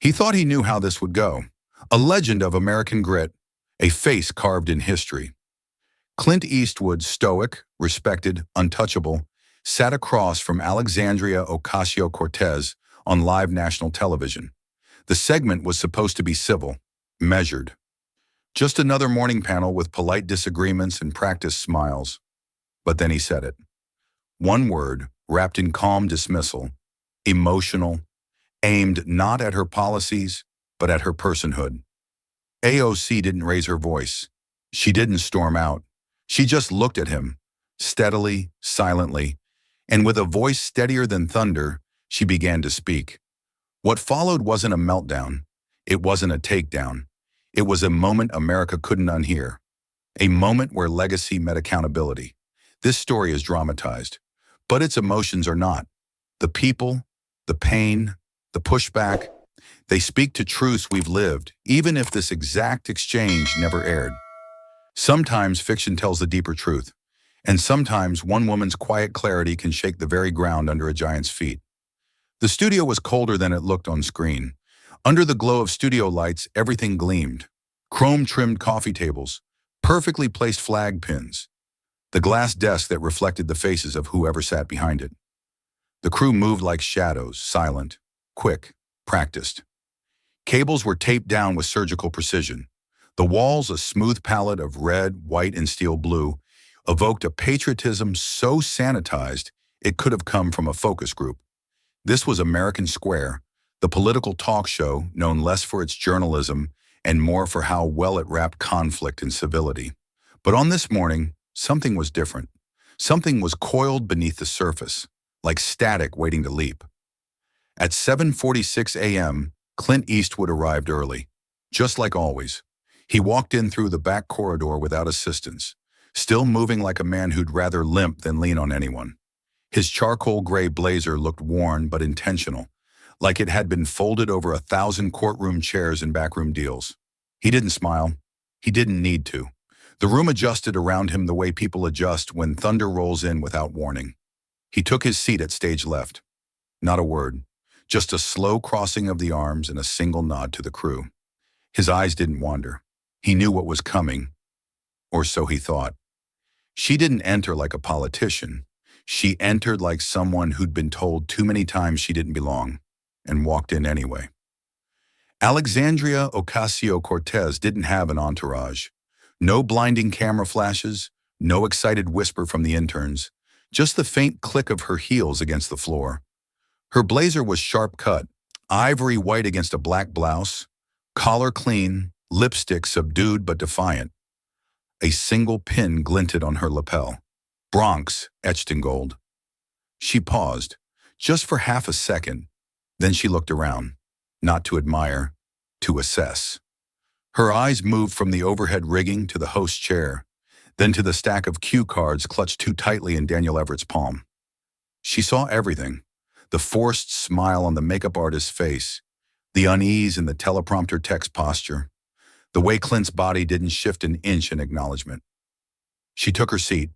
He thought he knew how this would go. A legend of American grit, a face carved in history. Clint Eastwood, stoic, respected, untouchable, sat across from Alexandria Ocasio-Cortez on live national television. The segment was supposed to be civil, measured. Just another morning panel with polite disagreements and practiced smiles. But then he said it. One word, wrapped in calm dismissal, emotional, aimed not at her policies, but at her personhood. AOC didn't raise her voice. She didn't storm out. She just looked at him, steadily, silently, and with a voice steadier than thunder, she began to speak. What followed wasn't a meltdown. It wasn't a takedown. It was a moment America couldn't unhear. A moment where legacy met accountability. This story is dramatized, but its emotions are not. The people, the pain, the pushback, they speak to truths we've lived, even if this exact exchange never aired. Sometimes fiction tells the deeper truth, and sometimes one woman's quiet clarity can shake the very ground under a giant's feet. The studio was colder than it looked on screen. Under the glow of studio lights, everything gleamed. Chrome-trimmed coffee tables, perfectly placed flag pins, the glass desk that reflected the faces of whoever sat behind it. The crew moved like shadows, silent, quick, practiced. Cables were taped down with surgical precision. The walls, a smooth palette of red, white, and steel blue, evoked a patriotism so sanitized it could have come from a focus group. This was American Square, the political talk show known less for its journalism and more for how well it wrapped conflict and civility. But on this morning, something was different. Something was coiled beneath the surface, like static waiting to leap. At 7:46 a.m., Clint Eastwood arrived early, just like always. He walked in through the back corridor without assistance, still moving like a man who'd rather limp than lean on anyone. His charcoal gray blazer looked worn but intentional, like it had been folded over 1,000 courtroom chairs and backroom deals. He didn't smile. He didn't need to. The room adjusted around him the way people adjust when thunder rolls in without warning. He took his seat at stage left. Not a word, just a slow crossing of the arms and a single nod to the crew. His eyes didn't wander. He knew what was coming, or so he thought. She didn't enter like a politician. She entered like someone who'd been told too many times she didn't belong, and walked in anyway. Alexandria Ocasio-Cortez didn't have an entourage. No blinding camera flashes, no excited whisper from the interns, just the faint click of her heels against the floor. Her blazer was sharp cut, ivory white against a black blouse, collar clean, lipstick subdued but defiant. A single pin glinted on her lapel, Bronx etched in gold. She paused, just for half a second, then she looked around, not to admire, to assess. Her eyes moved from the overhead rigging to the host chair, then to the stack of cue cards clutched too tightly in Daniel Everett's palm. She saw everything, the forced smile on the makeup artist's face, the unease in the teleprompter text posture, the way Clint's body didn't shift an inch in acknowledgement. She took her seat,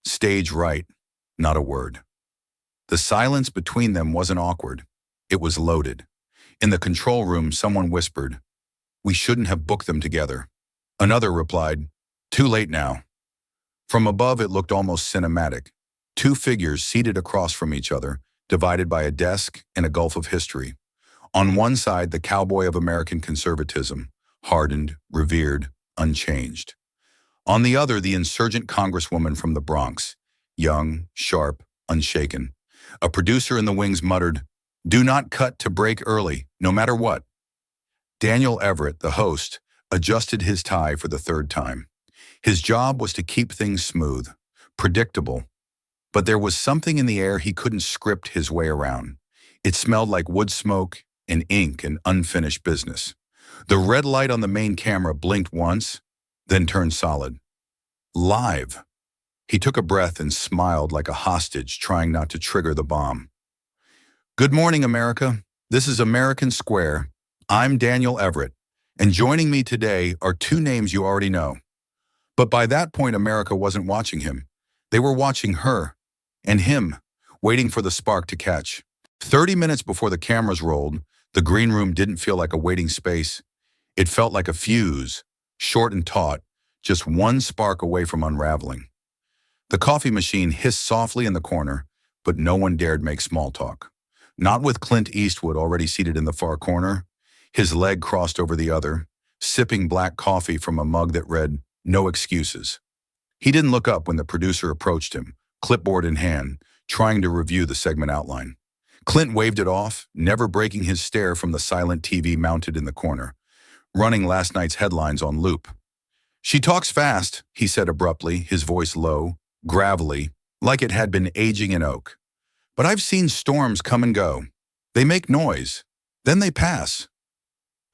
stage right, not a word. The silence between them wasn't awkward. It was loaded. In the control room, someone whispered, "We shouldn't have booked them together." Another replied, "Too late now." From above, it looked almost cinematic. Two figures seated across from each other, divided by a desk and a gulf of history. On one side, the cowboy of American conservatism, hardened, revered, unchanged. On the other, the insurgent congresswoman from the Bronx, young, sharp, unshaken. A producer in the wings muttered, "Do not cut to break early, no matter what." Daniel Everett, the host, adjusted his tie for the third time. His job was to keep things smooth, predictable, but there was something in the air he couldn't script his way around. It smelled like wood smoke and ink and unfinished business. The red light on the main camera blinked once, then turned solid. Live. He took a breath and smiled like a hostage trying not to trigger the bomb. "Good morning, America. This is American Square. I'm Daniel Everett, and joining me today are two names you already know." But by that point, America wasn't watching him. They were watching her and him, waiting for the spark to catch. 30 minutes before the cameras rolled, The green room didn't feel like a waiting space. It felt like a fuse, short and taut, just one spark away from unraveling. The coffee machine hissed softly in the corner, but no one dared make small talk. Not with Clint Eastwood already seated in the far corner, his leg crossed over the other, sipping black coffee from a mug that read, "No excuses." He didn't look up when the producer approached him, clipboard in hand, trying to review the segment outline. Clint waved it off, never breaking his stare from the silent TV mounted in the corner, running last night's headlines on loop. "She talks fast," he said abruptly, his voice low, gravelly, like it had been aging in oak. "But I've seen storms come and go. They make noise. Then they pass."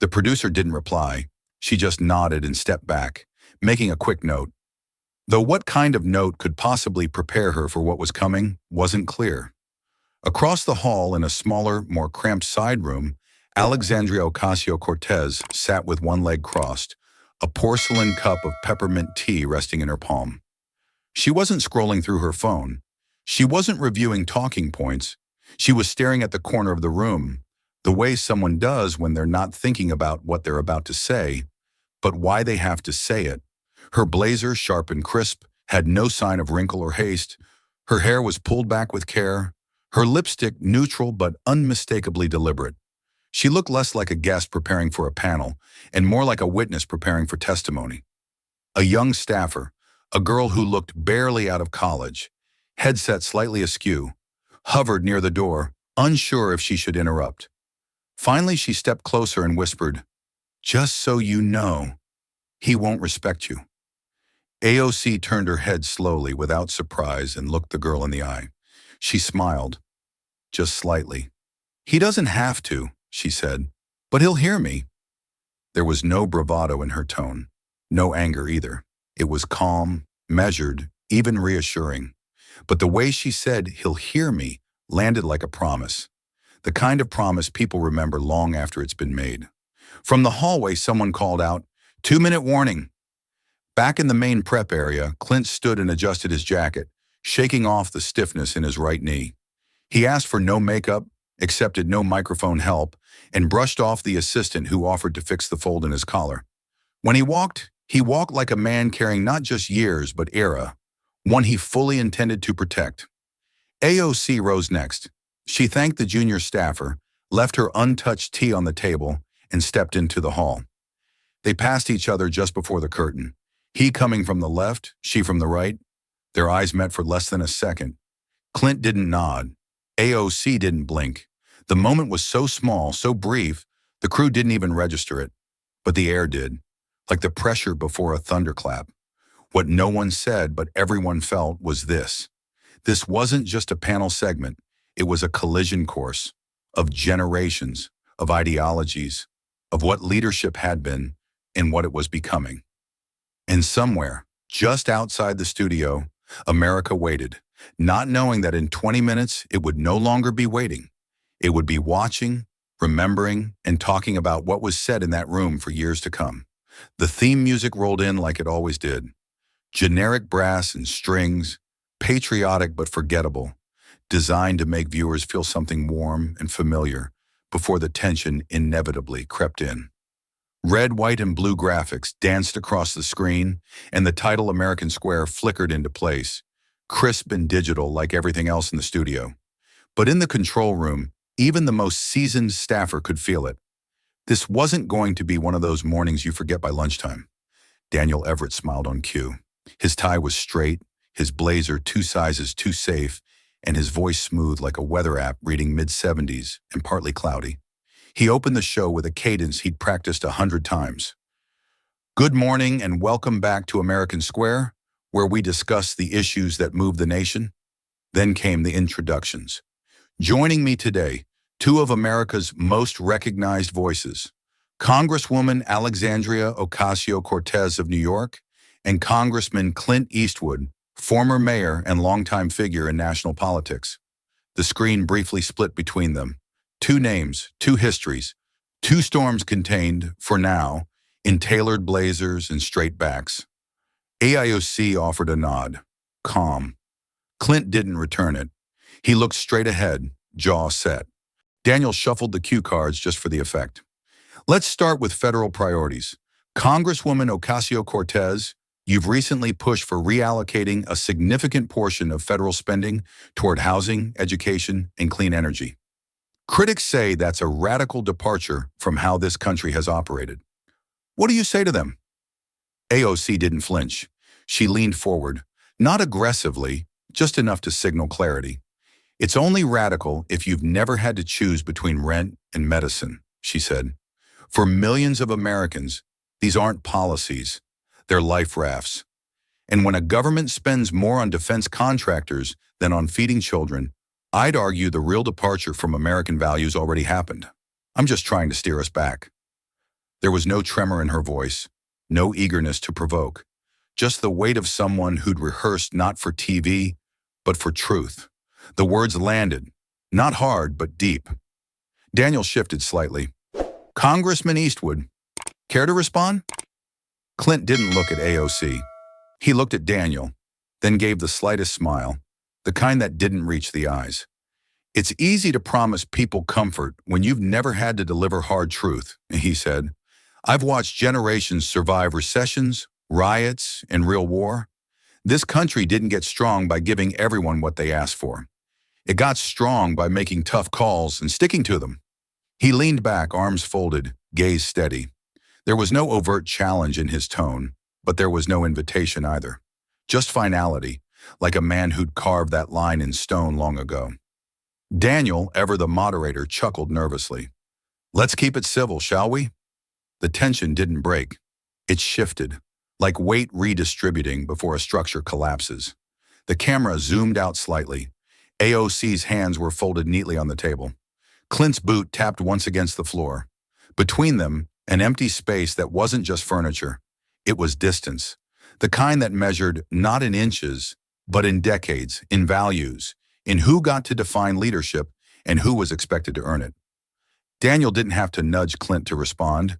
The producer didn't reply. She just nodded and stepped back, making a quick note. Though what kind of note could possibly prepare her for what was coming wasn't clear. Across the hall in a smaller, more cramped side room, Alexandria Ocasio-Cortez sat with one leg crossed, a porcelain cup of peppermint tea resting in her palm. She wasn't scrolling through her phone. She wasn't reviewing talking points. She was staring at the corner of the room, the way someone does when they're not thinking about what they're about to say, but why they have to say it. Her blazer, sharp and crisp, had no sign of wrinkle or haste. Her hair was pulled back with care, her lipstick neutral but unmistakably deliberate. She looked less like a guest preparing for a panel and more like a witness preparing for testimony. A young staffer, a girl who looked barely out of college, headset slightly askew, hovered near the door, unsure if she should interrupt. Finally, she stepped closer and whispered, "Just so you know, he won't respect you." AOC turned her head slowly without surprise and looked the girl in the eye. She smiled, just slightly. "He doesn't have to," she said, "but he'll hear me." There was no bravado in her tone, no anger either. It was calm, measured, even reassuring. But the way she said, "He'll hear me," landed like a promise. The kind of promise people remember long after it's been made. From the hallway, someone called out, "2-minute warning." Back in the main prep area, Clint stood and adjusted his jacket, shaking off the stiffness in his right knee. He asked for no makeup, accepted no microphone help, and brushed off the assistant who offered to fix the fold in his collar. When he walked like a man carrying not just years but era, one he fully intended to protect. AOC rose next. She thanked the junior staffer, left her untouched tea on the table, and stepped into the hall. They passed each other just before the curtain. He coming from the left, she from the right. Their eyes met for less than a second. Clint didn't nod. AOC didn't blink. The moment was so small, so brief, the crew didn't even register it. But the air did, like the pressure before a thunderclap. What no one said but everyone felt was this. This wasn't just a panel segment. It was a collision course of generations, of ideologies, of what leadership had been and what it was becoming. And somewhere, just outside the studio, America waited, not knowing that in 20 minutes it would no longer be waiting. It would be watching, remembering, and talking about what was said in that room for years to come. The theme music rolled in like it always did. Generic brass and strings, patriotic but forgettable, designed to make viewers feel something warm and familiar before the tension inevitably crept in. Red, white, and blue graphics danced across the screen, and the title American Square flickered into place, crisp and digital like everything else in the studio. But in the control room, even the most seasoned staffer could feel it. This wasn't going to be one of those mornings you forget by lunchtime. Daniel Everett smiled on cue. His tie was straight, his blazer 2 sizes too safe, and his voice smooth like a weather app reading mid-70s and partly cloudy. He opened the show with a cadence he'd practiced 100 times. "Good morning and welcome back to American Square, where we discuss the issues that move the nation." Then came the introductions. Joining me today, 2 of America's most recognized voices, Congresswoman Alexandria Ocasio-Cortez of New York and Congressman Clint Eastwood, former mayor and longtime figure in national politics. The screen briefly split between them. 2 names, 2 histories, 2 storms contained, for now, in tailored blazers and straight backs. AIOC offered a nod, calm. Clint didn't return it. He looked straight ahead, jaw set. Daniel shuffled the cue cards just for the effect. Let's start with federal priorities. Congresswoman Ocasio-Cortez, you've recently pushed for reallocating a significant portion of federal spending toward housing, education, and clean energy. Critics say that's a radical departure from how this country has operated. What do you say to them? AOC didn't flinch. She leaned forward, not aggressively, just enough to signal clarity. It's only radical if you've never had to choose between rent and medicine, she said. For millions of Americans, these aren't policies, they're life rafts. And when a government spends more on defense contractors than on feeding children, I'd argue the real departure from American values already happened. I'm just trying to steer us back. There was no tremor in her voice, no eagerness to provoke, just the weight of someone who'd rehearsed not for TV, but for truth. The words landed, not hard, but deep. Daniel shifted slightly. Congressman Eastwood, care to respond? Clint didn't look at AOC. He looked at Daniel, then gave the slightest smile, the kind that didn't reach the eyes. It's easy to promise people comfort when you've never had to deliver hard truth, he said. I've watched generations survive recessions, riots, and real war. This country didn't get strong by giving everyone what they asked for. It got strong by making tough calls and sticking to them. He leaned back, arms folded, gaze steady. There was no overt challenge in his tone, but there was no invitation either. Just finality, like a man who'd carved that line in stone long ago. Daniel, ever the moderator, chuckled nervously. Let's keep it civil, shall we? The tension didn't break. It shifted, like weight redistributing before a structure collapses. The camera zoomed out slightly. AOC's hands were folded neatly on the table. Clint's boot tapped once against the floor. Between them, an empty space that wasn't just furniture. It was distance, the kind that measured not in inches, but in decades, in values, in who got to define leadership and who was expected to earn it. Daniel didn't have to nudge Clint to respond.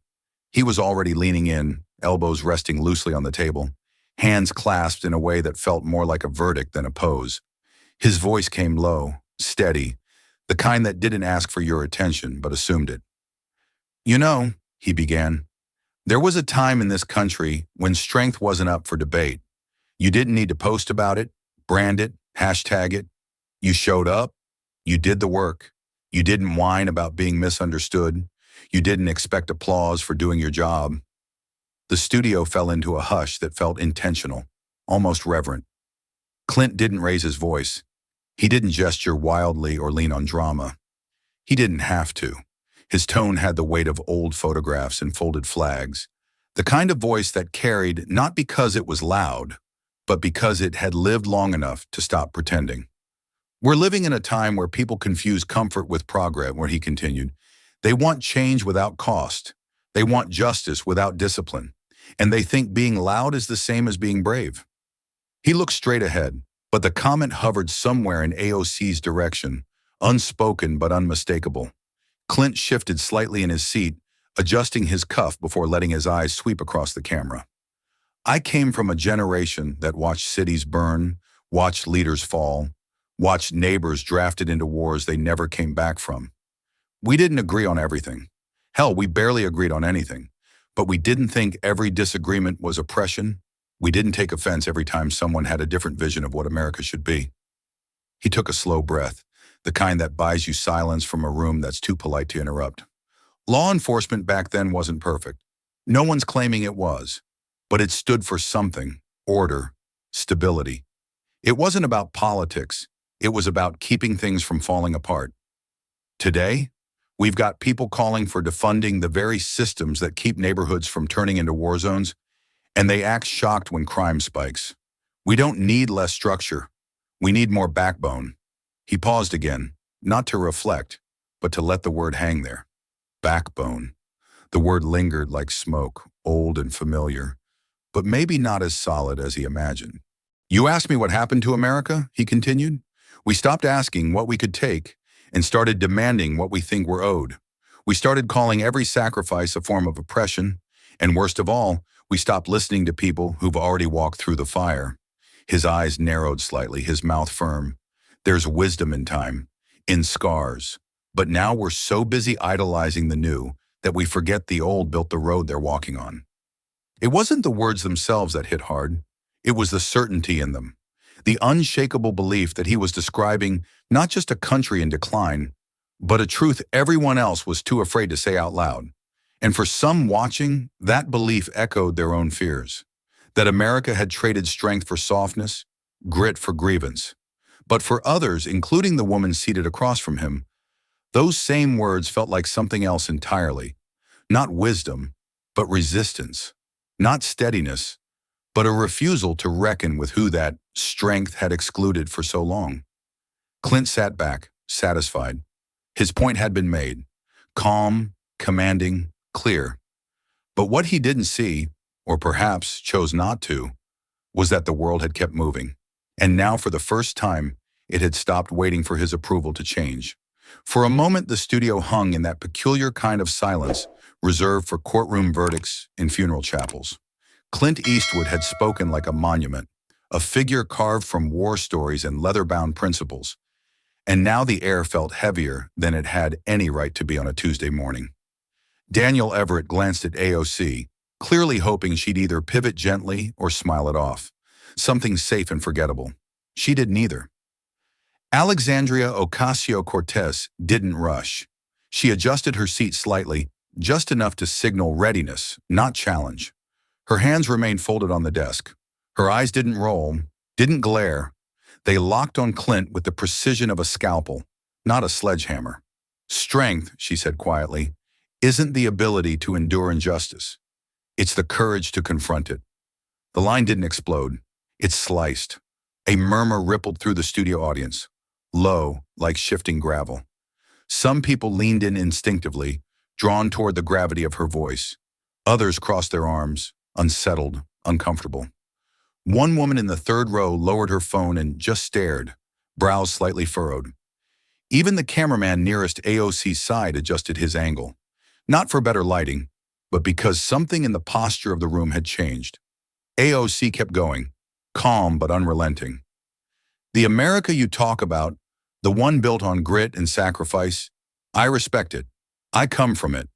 He was already leaning in, elbows resting loosely on the table, hands clasped in a way that felt more like a verdict than a pose. His voice came low, steady, the kind that didn't ask for your attention but assumed it. You know, he began, there was a time in this country when strength wasn't up for debate. You didn't need to post about it, brand it, hashtag it. You showed up, you did the work. You didn't whine about being misunderstood. You didn't expect applause for doing your job. The studio fell into a hush that felt intentional, almost reverent. Clint didn't raise his voice. He didn't gesture wildly or lean on drama. He didn't have to. His tone had the weight of old photographs and folded flags, the kind of voice that carried not because it was loud, but because it had lived long enough to stop pretending. We're living in a time where people confuse comfort with progress, where he continued. They want change without cost. They want justice without discipline. And they think being loud is the same as being brave. He looked straight ahead, but the comment hovered somewhere in AOC's direction, unspoken but unmistakable. Clint shifted slightly in his seat, adjusting his cuff before letting his eyes sweep across the camera. I came from a generation that watched cities burn, watched leaders fall, watched neighbors drafted into wars they never came back from. We didn't agree on everything. Hell, we barely agreed on anything. But we didn't think every disagreement was oppression. We didn't take offense every time someone had a different vision of what America should be. He took a slow breath, the kind that buys you silence from a room that's too polite to interrupt. Law enforcement back then wasn't perfect. No one's claiming it was. But it stood for something, order, stability. It wasn't about politics. It was about keeping things from falling apart. Today, we've got people calling for defunding the very systems that keep neighborhoods from turning into war zones, and they act shocked when crime spikes. We don't need less structure. We need more backbone. He paused again, not to reflect, but to let the word hang there. Backbone. The word lingered like smoke, old and familiar, but maybe not as solid as he imagined. You asked me what happened to America, he continued. We stopped asking what we could take and started demanding what we think we're owed. We started calling every sacrifice a form of oppression, and worst of all, we stopped listening to people who've already walked through the fire. His eyes narrowed slightly, his mouth firm. There's wisdom in time, in scars, But now we're so busy idolizing the new that we forget the old built the road they're walking on. It wasn't the words themselves that hit hard. It was the certainty in them. The unshakable belief that he was describing not just a country in decline, but a truth everyone else was too afraid to say out loud. And for some watching, that belief echoed their own fears. That America had traded strength for softness, grit for grievance. But for others, including the woman seated across from him, those same words felt like something else entirely. Not wisdom, but resistance. Not steadiness, but a refusal to reckon with who that strength had excluded for so long. Clint sat back, satisfied. His point had been made. Calm, commanding, clear. But what he didn't see, or perhaps chose not to, was that the world had kept moving. And now, for the first time, it had stopped waiting for his approval to change. For a moment, the studio hung in that peculiar kind of silence reserved for courtroom verdicts in funeral chapels. Clint Eastwood had spoken like a monument, a figure carved from war stories and leather-bound principles. And now the air felt heavier than it had any right to be on a Tuesday morning. Daniel Everett glanced at AOC, clearly hoping she'd either pivot gently or smile it off. Something safe and forgettable. She did neither. Alexandria Ocasio-Cortez didn't rush. She adjusted her seat slightly, just enough to signal readiness, not challenge. Her hands remained folded on the desk. Her eyes didn't roll, didn't glare. They locked on Clint with the precision of a scalpel, not a sledgehammer. Strength, she said quietly, isn't the ability to endure injustice. It's the courage to confront it. The line didn't explode. It sliced. A murmur rippled through the studio audience, low, like shifting gravel. Some people leaned in instinctively, drawn toward the gravity of her voice. Others crossed their arms, unsettled, uncomfortable. One woman in the third row lowered her phone and just stared, brows slightly furrowed. Even the cameraman nearest AOC's side adjusted his angle, not for better lighting, but because something in the posture of the room had changed. AOC kept going, calm but unrelenting. The America you talk about, the one built on grit and sacrifice, I respect it. I come from it.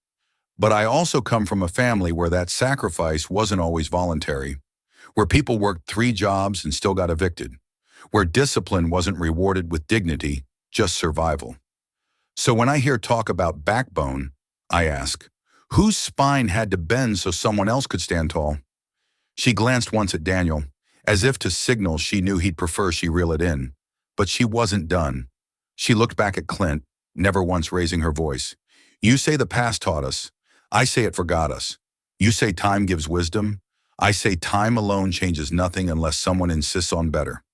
But I also come from a family where that sacrifice wasn't always voluntary, where people worked 3 jobs and still got evicted, where discipline wasn't rewarded with dignity, just survival. So when I hear talk about backbone, I ask, whose spine had to bend so someone else could stand tall? She glanced once at Daniel, as if to signal she knew he'd prefer she reel it in. But she wasn't done. She looked back at Clint, never once raising her voice. You say the past taught us. I say it forgot us. You say time gives wisdom. I say time alone changes nothing unless someone insists on better.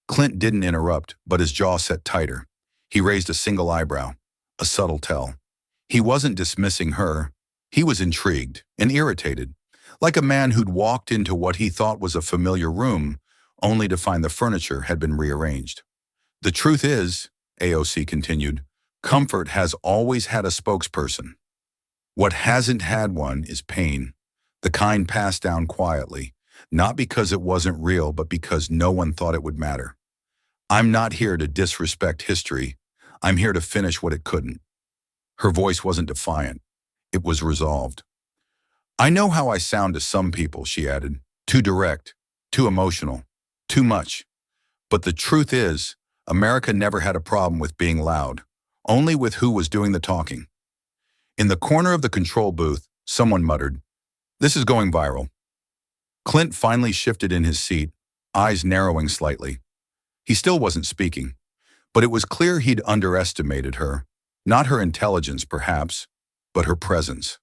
Clint didn't interrupt, but his jaw set tighter. He raised a single eyebrow, a subtle tell. He wasn't dismissing her. He was intrigued and irritated, like a man who'd walked into what he thought was a familiar room, only to find the furniture had been rearranged. The truth is, AOC continued, comfort has always had a spokesperson. What hasn't had one is pain, the kind passed down quietly, not because it wasn't real, but because no one thought it would matter. I'm not here to disrespect history. I'm here to finish what it couldn't. Her voice wasn't defiant. It was resolved. I know how I sound to some people, she added. Too direct, too emotional, too much. But the truth is, America never had a problem with being loud, only with who was doing the talking. In the corner of the control booth, someone muttered, "This is going viral." Clint finally shifted in his seat, eyes narrowing slightly. He still wasn't speaking, but it was clear he'd underestimated her. Not her intelligence, perhaps, but her presence.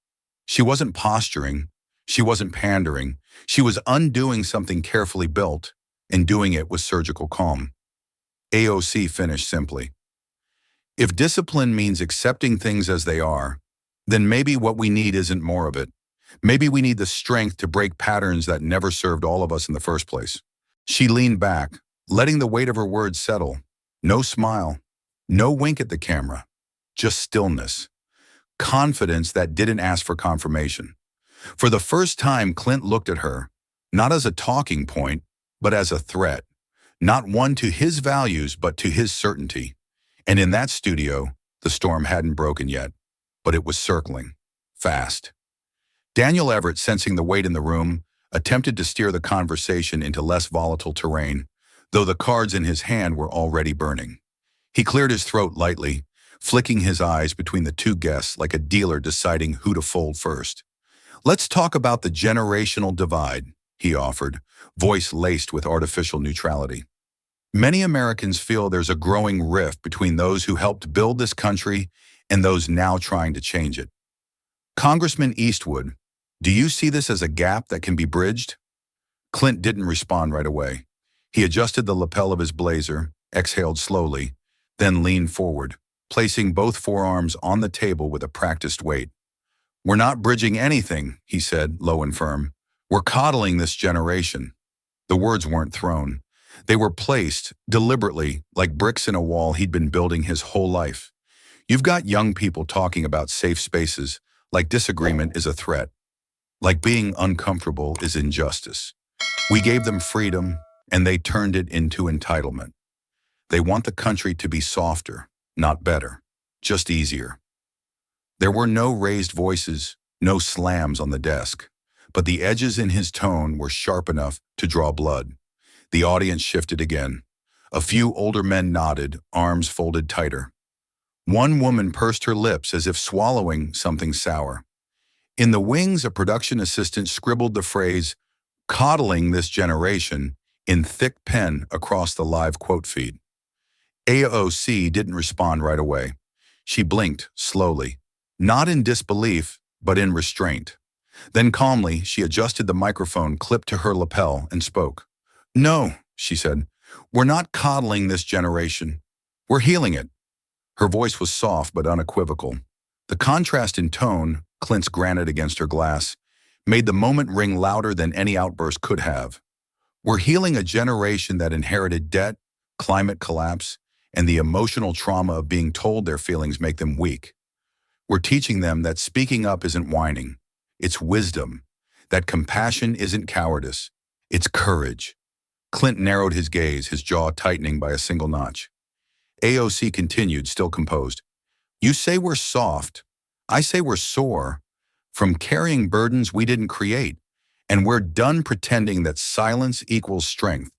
She wasn't posturing. She wasn't pandering. She was undoing something carefully built and doing it with surgical calm. AOC finished simply. If discipline means accepting things as they are, then maybe what we need isn't more of it. Maybe we need the strength to break patterns that never served all of us in the first place. She leaned back, letting the weight of her words settle. No smile, no wink at the camera, just stillness. Confidence that didn't ask for confirmation. For the first time, Clint looked at her, not as a talking point, but as a threat. Not one to his values, but to his certainty. And in that studio, The storm hadn't broken yet, but it was circling. Fast. Daniel Everett, sensing the weight in the room, attempted to steer the conversation into less volatile terrain, though the cards in his hand were already burning. He cleared his throat lightly, flicking his eyes between the two guests like a dealer deciding who to fold first. "Let's talk about the generational divide," he offered, voice laced with artificial neutrality. "Many Americans feel there's a growing rift between those who helped build this country and those now trying to change it. Congressman Eastwood, do you see this as a gap that can be bridged?" Clint didn't respond right away. He adjusted the lapel of his blazer, exhaled slowly, then leaned forward, placing both forearms on the table with a practiced weight. "We're not bridging anything," he said, low and firm. "We're coddling this generation." The words weren't thrown. They were placed, deliberately, like bricks in a wall he'd been building his whole life. You've got young people talking about safe spaces, like disagreement is a threat, like being uncomfortable is injustice. We gave them freedom, and they turned it into entitlement. They want the country to be softer, not better, just easier. There were no raised voices, no slams on the desk, but the edges in his tone were sharp enough to draw blood. The audience shifted again. A few older men nodded, arms folded tighter. One woman pursed her lips as if swallowing something sour. In the wings, a production assistant scribbled the phrase, "coddling this generation," in thick pen across the live quote feed. AOC didn't respond right away. She blinked, slowly, not in disbelief, but in restraint. Then calmly, she adjusted the microphone clipped to her lapel and spoke. "No," she said, "we're not coddling this generation. We're healing it." Her voice was soft but unequivocal. The contrast in tone, Clint's granite against her glass, made the moment ring louder than any outburst could have. "We're healing a generation that inherited debt, climate collapse, and the emotional trauma of being told their feelings make them weak. We're teaching them that speaking up isn't whining. It's wisdom. That compassion isn't cowardice. It's courage." Clint narrowed his gaze, his jaw tightening by a single notch. AOC continued, still composed. "You say we're soft. I say we're sore. From carrying burdens we didn't create. And we're done pretending that silence equals strength."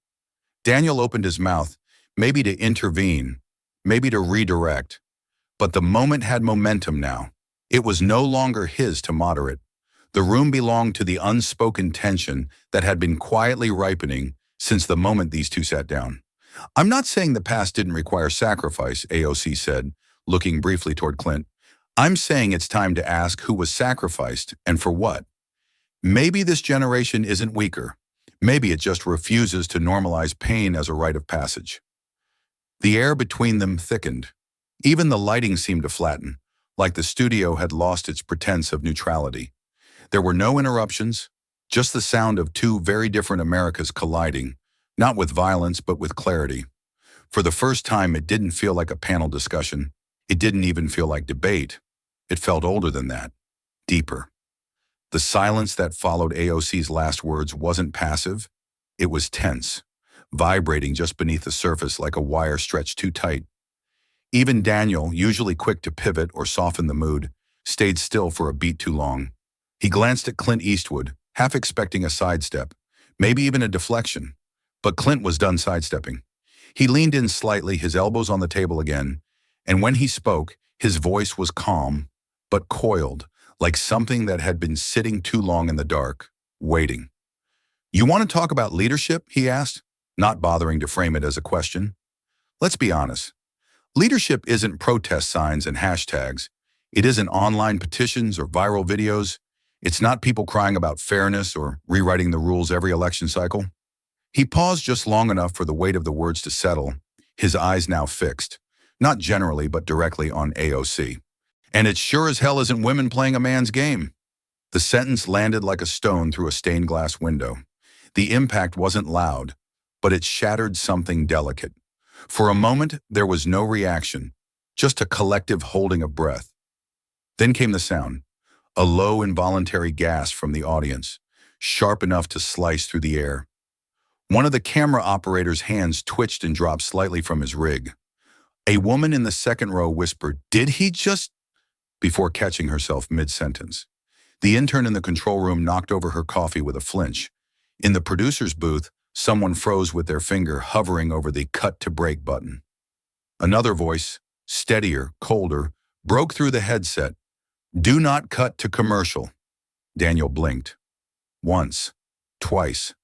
Daniel opened his mouth, maybe to intervene, maybe to redirect. But the moment had momentum now. It was no longer his to moderate. The room belonged to the unspoken tension that had been quietly ripening since the moment these two sat down. "I'm not saying the past didn't require sacrifice," AOC said, looking briefly toward Clint. "I'm saying it's time to ask who was sacrificed and for what. Maybe this generation isn't weaker. Maybe it just refuses to normalize pain as a rite of passage." The air between them thickened. Even the lighting seemed to flatten, like the studio had lost its pretense of neutrality. There were no interruptions, just the sound of two very different Americas colliding, not with violence but with clarity. For the first time, it didn't feel like a panel discussion. It didn't even feel like debate. It felt older than that, deeper. The silence that followed AOC's last words wasn't passive. It was tense, vibrating just beneath the surface like a wire stretched too tight. Even Daniel, usually quick to pivot or soften the mood, stayed still for a beat too long. He glanced at Clint Eastwood, half expecting a sidestep, maybe even a deflection. But Clint was done sidestepping. He leaned in slightly, his elbows on the table again, and when he spoke, his voice was calm, but coiled, like something that had been sitting too long in the dark, waiting. "You want to talk about leadership?" he asked, not bothering to frame it as a question. "Let's be honest. Leadership isn't protest signs and hashtags. It isn't online petitions or viral videos. It's not people crying about fairness or rewriting the rules every election cycle." He paused just long enough for the weight of the words to settle, his eyes now fixed, not generally but directly on AOC. "And it sure as hell isn't women playing a man's game." The sentence landed like a stone through a stained glass window. The impact wasn't loud, but it shattered something delicate. For a moment, there was no reaction, just a collective holding of breath. Then came the sound, a low, involuntary gasp from the audience, sharp enough to slice through the air. One of the camera operator's hands twitched and dropped slightly from his rig. A woman in the second row whispered, "Did he just—" before catching herself mid-sentence. The intern in the control room knocked over her coffee with a flinch. In the producer's booth, someone froze with their finger hovering over the cut-to-break button. Another voice, steadier, colder, broke through the headset. "Do not cut to commercial." Daniel blinked. Once. Twice.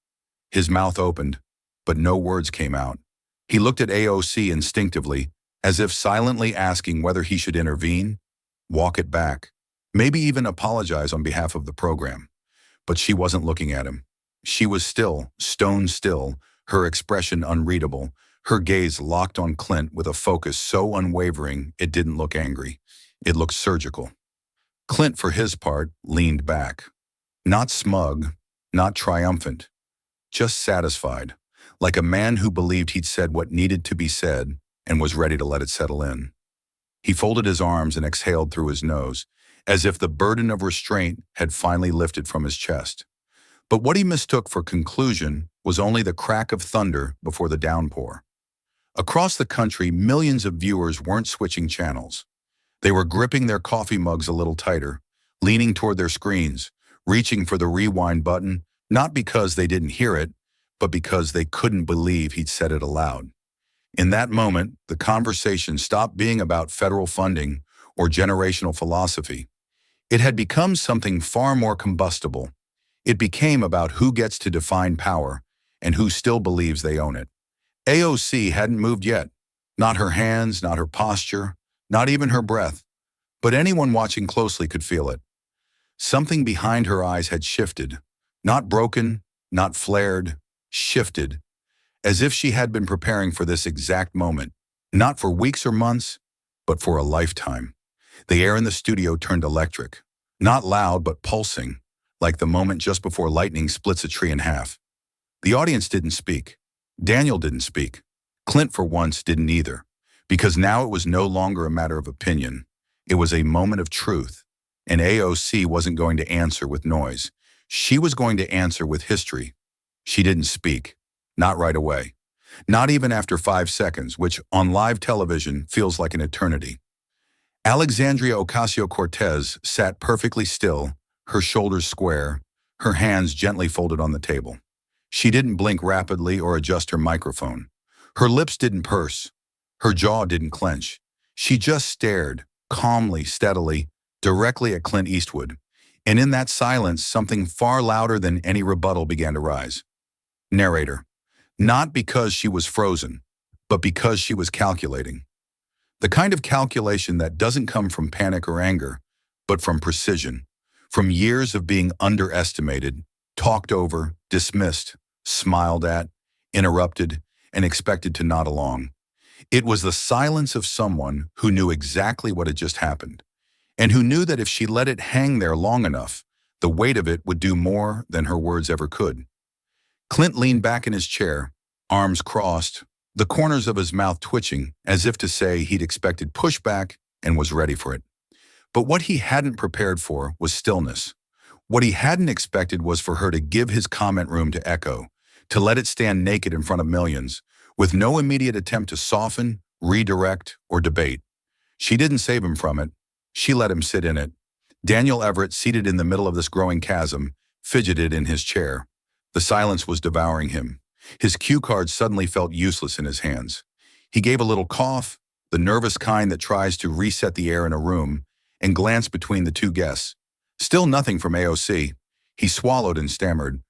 His mouth opened, but no words came out. He looked at AOC instinctively, as if silently asking whether he should intervene, walk it back, maybe even apologize on behalf of the program. But she wasn't looking at him. She was still, stone still, her expression unreadable, her gaze locked on Clint with a focus so unwavering it didn't look angry. It looked surgical. Clint, for his part, leaned back. Not smug, not triumphant, just satisfied, like a man who believed he'd said what needed to be said and was ready to let it settle in. He folded his arms and exhaled through his nose, as if the burden of restraint had finally lifted from his chest. But what he mistook for conclusion was only the crack of thunder before the downpour. Across the country, millions of viewers weren't switching channels. They were gripping their coffee mugs a little tighter, leaning toward their screens, reaching for the rewind button, not because they didn't hear it, but because they couldn't believe he'd said it aloud. In that moment, the conversation stopped being about federal funding or generational philosophy. It had become something far more combustible. It became about who gets to define power and who still believes they own it. AOC hadn't moved yet. Not her hands, not her posture, not even her breath. But anyone watching closely could feel it. Something behind her eyes had shifted. Not broken, not flared, shifted. As if she had been preparing for this exact moment, not for weeks or months, but for a lifetime. The air in the studio turned electric, not loud but pulsing, like the moment just before lightning splits a tree in half. The audience didn't speak. Daniel didn't speak. Clint, for once, didn't either, because now it was no longer a matter of opinion. It was a moment of truth, and AOC wasn't going to answer with noise. She was going to answer with history. She didn't speak. Not right away. Not even after 5 seconds, which on live television feels like an eternity. Alexandria Ocasio-Cortez sat perfectly still, her shoulders square, her hands gently folded on the table. She didn't blink rapidly or adjust her microphone. Her lips didn't purse. Her jaw didn't clench. She just stared, calmly, steadily, directly at Clint Eastwood. And in that silence, something far louder than any rebuttal began to rise. Narrator. Not because she was frozen, but because she was calculating. The kind of calculation that doesn't come from panic or anger, but from precision, from years of being underestimated, talked over, dismissed, smiled at, interrupted, and expected to nod along. It was the silence of someone who knew exactly what had just happened, and who knew that if she let it hang there long enough, the weight of it would do more than her words ever could. Clint leaned back in his chair, arms crossed, the corners of his mouth twitching, as if to say he'd expected pushback and was ready for it. But what he hadn't prepared for was stillness. What he hadn't expected was for her to give his comment room to echo, to let it stand naked in front of millions, with no immediate attempt to soften, redirect, or debate. She didn't save him from it. She let him sit in it. Daniel Everett, seated in the middle of this growing chasm, fidgeted in his chair. The silence was devouring him. His cue card suddenly felt useless in his hands. He gave a little cough, the nervous kind that tries to reset the air in a room, and glanced between the two guests. Still nothing from AOC. He swallowed and stammered.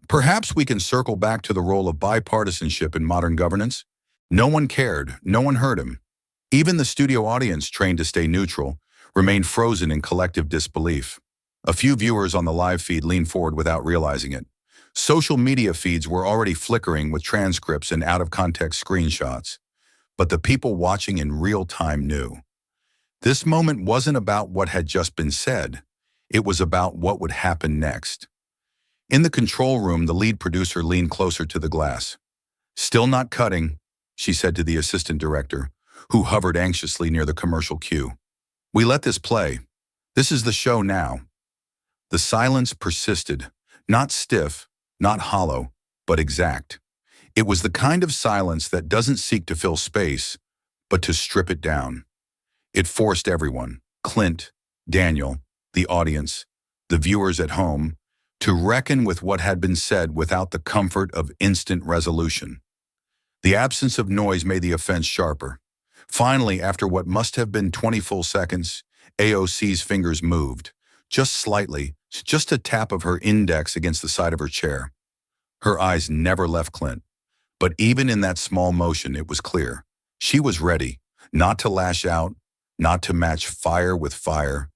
Perhaps we can circle back to the role of bipartisanship in modern governance." No one cared. No one heard him. Even the studio audience, trained to stay neutral, remained frozen in collective disbelief. A few viewers on the live feed leaned forward without realizing it. Social media feeds were already flickering with transcripts and out-of-context screenshots. But the people watching in real time knew. This moment wasn't about what had just been said. It was about what would happen next. In the control room, the lead producer leaned closer to the glass. "Still not cutting," she said to the assistant director, who hovered anxiously near the commercial cue. "We let this play. This is the show now." The silence persisted, not stiff, not hollow, but exact. It was the kind of silence that doesn't seek to fill space, but to strip it down. It forced everyone, Clint, Daniel, the audience, the viewers at home, to reckon with what had been said without the comfort of instant resolution. The absence of noise made the offense sharper. Finally, after what must have been 20 full seconds, AOC's fingers moved, just slightly, just a tap of her index against the side of her chair. Her eyes never left Clint, but even in that small motion it was clear. She was ready, not to lash out, not to match fire with fire,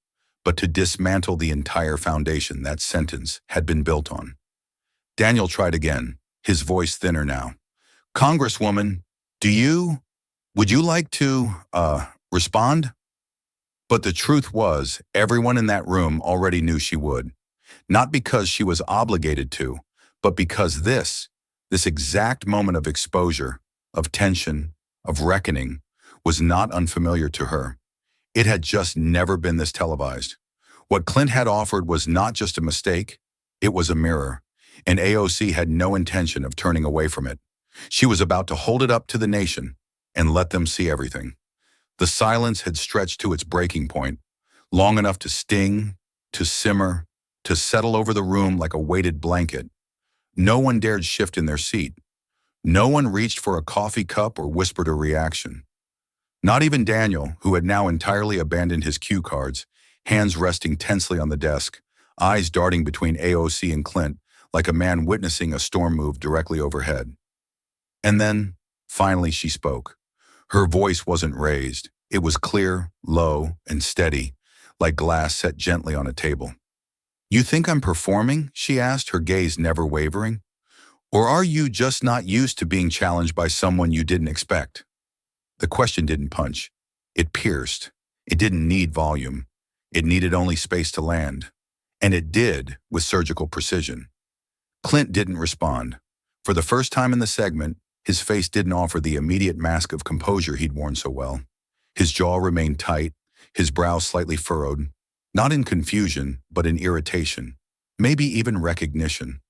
but to dismantle the entire foundation that sentence had been built on. Daniel tried again, his voice thinner now. "Congresswoman, would you like to, respond?" But the truth was, everyone in that room already knew she would. Not because she was obligated to, but because this exact moment of exposure, of tension, of reckoning, was not unfamiliar to her. It had just never been this televised. What Clint had offered was not just a mistake, it was a mirror, and AOC had no intention of turning away from it. She was about to hold it up to the nation and let them see everything. The silence had stretched to its breaking point, long enough to sting, to simmer, to settle over the room like a weighted blanket. No one dared shift in their seat. No one reached for a coffee cup or whispered a reaction. Not even Daniel, who had now entirely abandoned his cue cards, hands resting tensely on the desk, eyes darting between AOC and Clint like a man witnessing a storm move directly overhead. And then, finally, she spoke. Her voice wasn't raised. It was clear, low, and steady, like glass set gently on a table. "You think I'm performing?" she asked, her gaze never wavering. "Or are you just not used to being challenged by someone you didn't expect?" The question didn't punch. It pierced. It didn't need volume. It needed only space to land. And it did, with surgical precision. Clint didn't respond. For the first time in the segment, his face didn't offer the immediate mask of composure he'd worn so well. His jaw remained tight, his brow slightly furrowed, not in confusion, but in irritation, maybe even recognition.